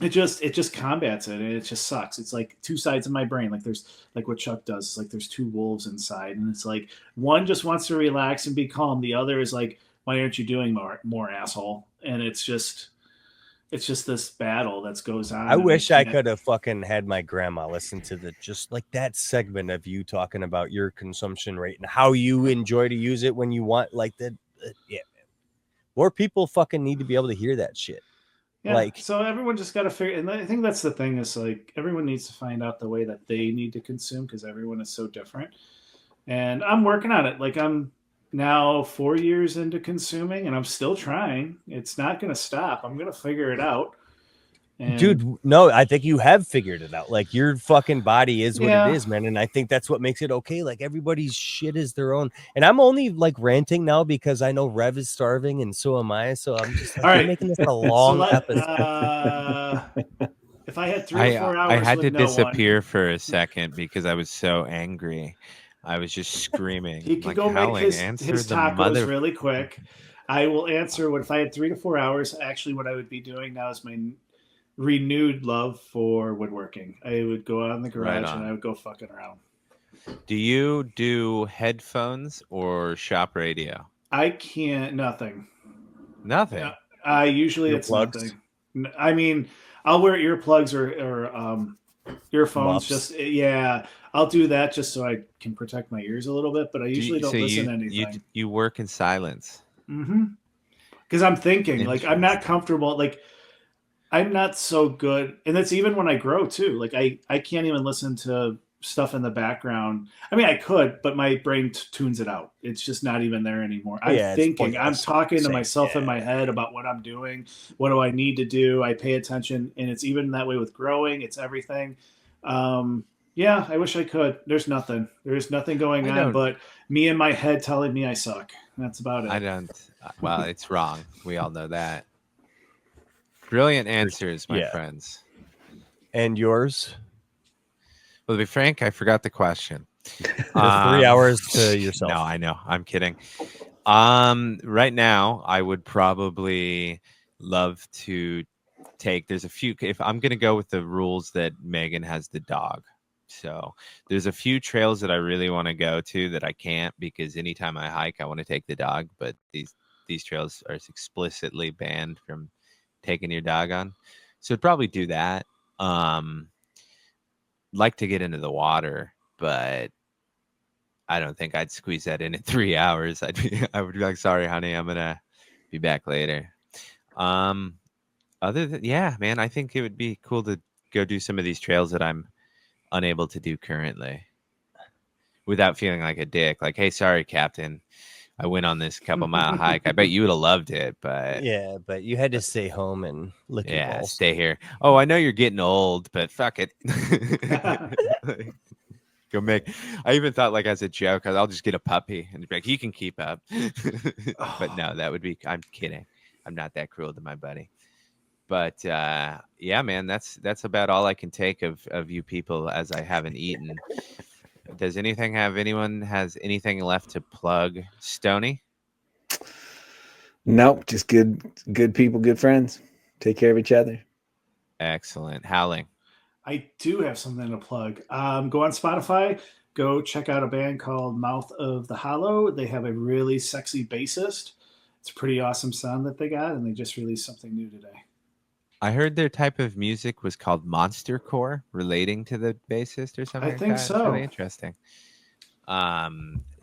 Speaker 4: it just combats it, and it just sucks. It's like two sides of my brain. Like there's like what Chuck does. It's like there's two wolves inside, and it's like one just wants to relax and be calm. The other is like, "Why aren't you doing more asshole?" And it's just this battle that goes on.
Speaker 3: I wish I could have fucking had my grandma listen to just like that segment of you talking about your consumption rate and how you enjoy to use it when you want, like that. Yeah, man. More people fucking need to be able to hear that shit.
Speaker 4: Yeah, like, so everyone just got to figure, and I think that's the thing is like everyone needs to find out the way that they need to consume because everyone is so different. And I'm working on it. Like I'm now 4 years into consuming and I'm still trying. It's not going to stop. I'm going to figure it out.
Speaker 3: And dude, no, I think you have figured it out. Like your fucking body is what it is, man. And I think that's what makes it okay. Like everybody's shit is their own. And I'm only like ranting now because I know Rev is starving and so am I. So I'm just like, all right, making this a long episode.
Speaker 4: If I had 3 or 4 hours,
Speaker 1: I had to disappear for a second because I was so angry. I was just screaming.
Speaker 4: He can go make his tacos really quick. I will answer what if I had 3 to 4 hours. Actually, what I would be doing now is my renewed love for woodworking. I would go out in the garage and I would go fucking around.
Speaker 1: Do you do headphones or shop radio?
Speaker 4: I can't. Nothing.
Speaker 1: Nothing.
Speaker 4: I usually it's nothing. I mean, I'll wear earplugs or earphones. Muffs. I'll do that just so I can protect my ears a little bit. But I usually don't listen to anything.
Speaker 1: You work in silence.
Speaker 4: Mm-hmm. Because I'm thinking, like, I'm not comfortable. Like, I'm not so good, and that's even when I grow too. Like, I can't even listen to stuff in the background. I mean, I could, but my brain tunes it out. It's just not even there anymore. I'm thinking, I'm talking to myself in my head about what I'm doing. What do I need to do? I pay attention, and it's even that way with growing. It's everything. Yeah, I wish I could. There's nothing. There's nothing going
Speaker 1: I
Speaker 4: on
Speaker 1: don't.
Speaker 4: but me in my head telling me I suck. That's about
Speaker 1: I
Speaker 4: it.
Speaker 1: don't. Well, it's wrong. We all know that. Brilliant answers, my
Speaker 3: Yeah.
Speaker 1: friends.
Speaker 3: And yours?
Speaker 1: Well, to be frank, I forgot the question.
Speaker 3: The 3 hours to yourself.
Speaker 1: No, I know. I'm kidding. Right now, I would probably love to take. There's a few. If I'm gonna go with the rules that Megan has the dog, so there's a few trails that I really want to go to that I can't because anytime I hike, I want to take the dog. But these trails are explicitly banned from taking your dog on. So I'd probably do that. Um, like to get into the water, but I don't think I'd squeeze that in 3 hours. I would be like, sorry, honey, I'm gonna be back later. Um, other than yeah, man, I think it would be cool to go do some of these trails that I'm unable to do currently without feeling like a dick. Like, hey, sorry, Captain, I went on this couple mile hike. I bet you would have loved it, but
Speaker 3: Yeah, but you had to stay home and lick your
Speaker 1: yeah,
Speaker 3: balls.
Speaker 1: stay here. Oh, I know you're getting old, but fuck it. Like, go make. I even thought like as a joke, I'll just get a puppy and be like, he can keep up. But no, that would be. I'm kidding. I'm not that cruel to my buddy. But yeah, man, that's about all I can take of you people as I haven't eaten. Does anyone has anything left to plug? Stony?
Speaker 2: Nope, just good people, good friends. Take care of each other.
Speaker 1: Excellent. Howling.
Speaker 4: I do have something to plug. Go on Spotify. Go check out a band called Mouth of the Hollow. They have a really sexy bassist. It's a pretty awesome sound that they got, and they just released something new today.
Speaker 1: I heard their type of music was called monstercore, relating to the bassist or something
Speaker 4: I
Speaker 1: like
Speaker 4: think
Speaker 1: that. It's really
Speaker 4: so.
Speaker 1: interesting.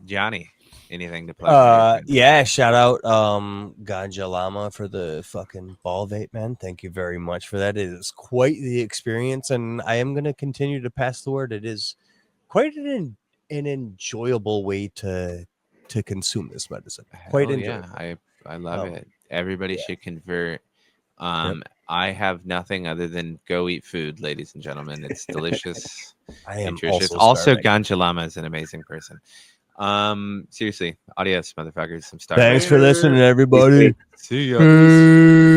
Speaker 1: Johnny, anything to plug?
Speaker 3: Yeah, shout out Ganja Llama for the fucking ball vape, man. Thank you very much for that. It is quite the experience, and I am gonna continue to pass the word. It is quite an enjoyable way to consume this medicine. Quite
Speaker 1: Hell
Speaker 3: enjoyable.
Speaker 1: yeah, I love it. Everybody
Speaker 3: yeah.
Speaker 1: should convert. I have nothing other than go eat food, ladies and gentlemen. It's delicious,
Speaker 3: I am
Speaker 1: nutritious.
Speaker 3: also
Speaker 1: Also, Ganja Lama is an amazing person. Seriously, adios, motherfuckers. I'm starving.
Speaker 3: Thanks for listening,
Speaker 4: Later.
Speaker 3: everybody.
Speaker 1: See ya.
Speaker 4: Peace.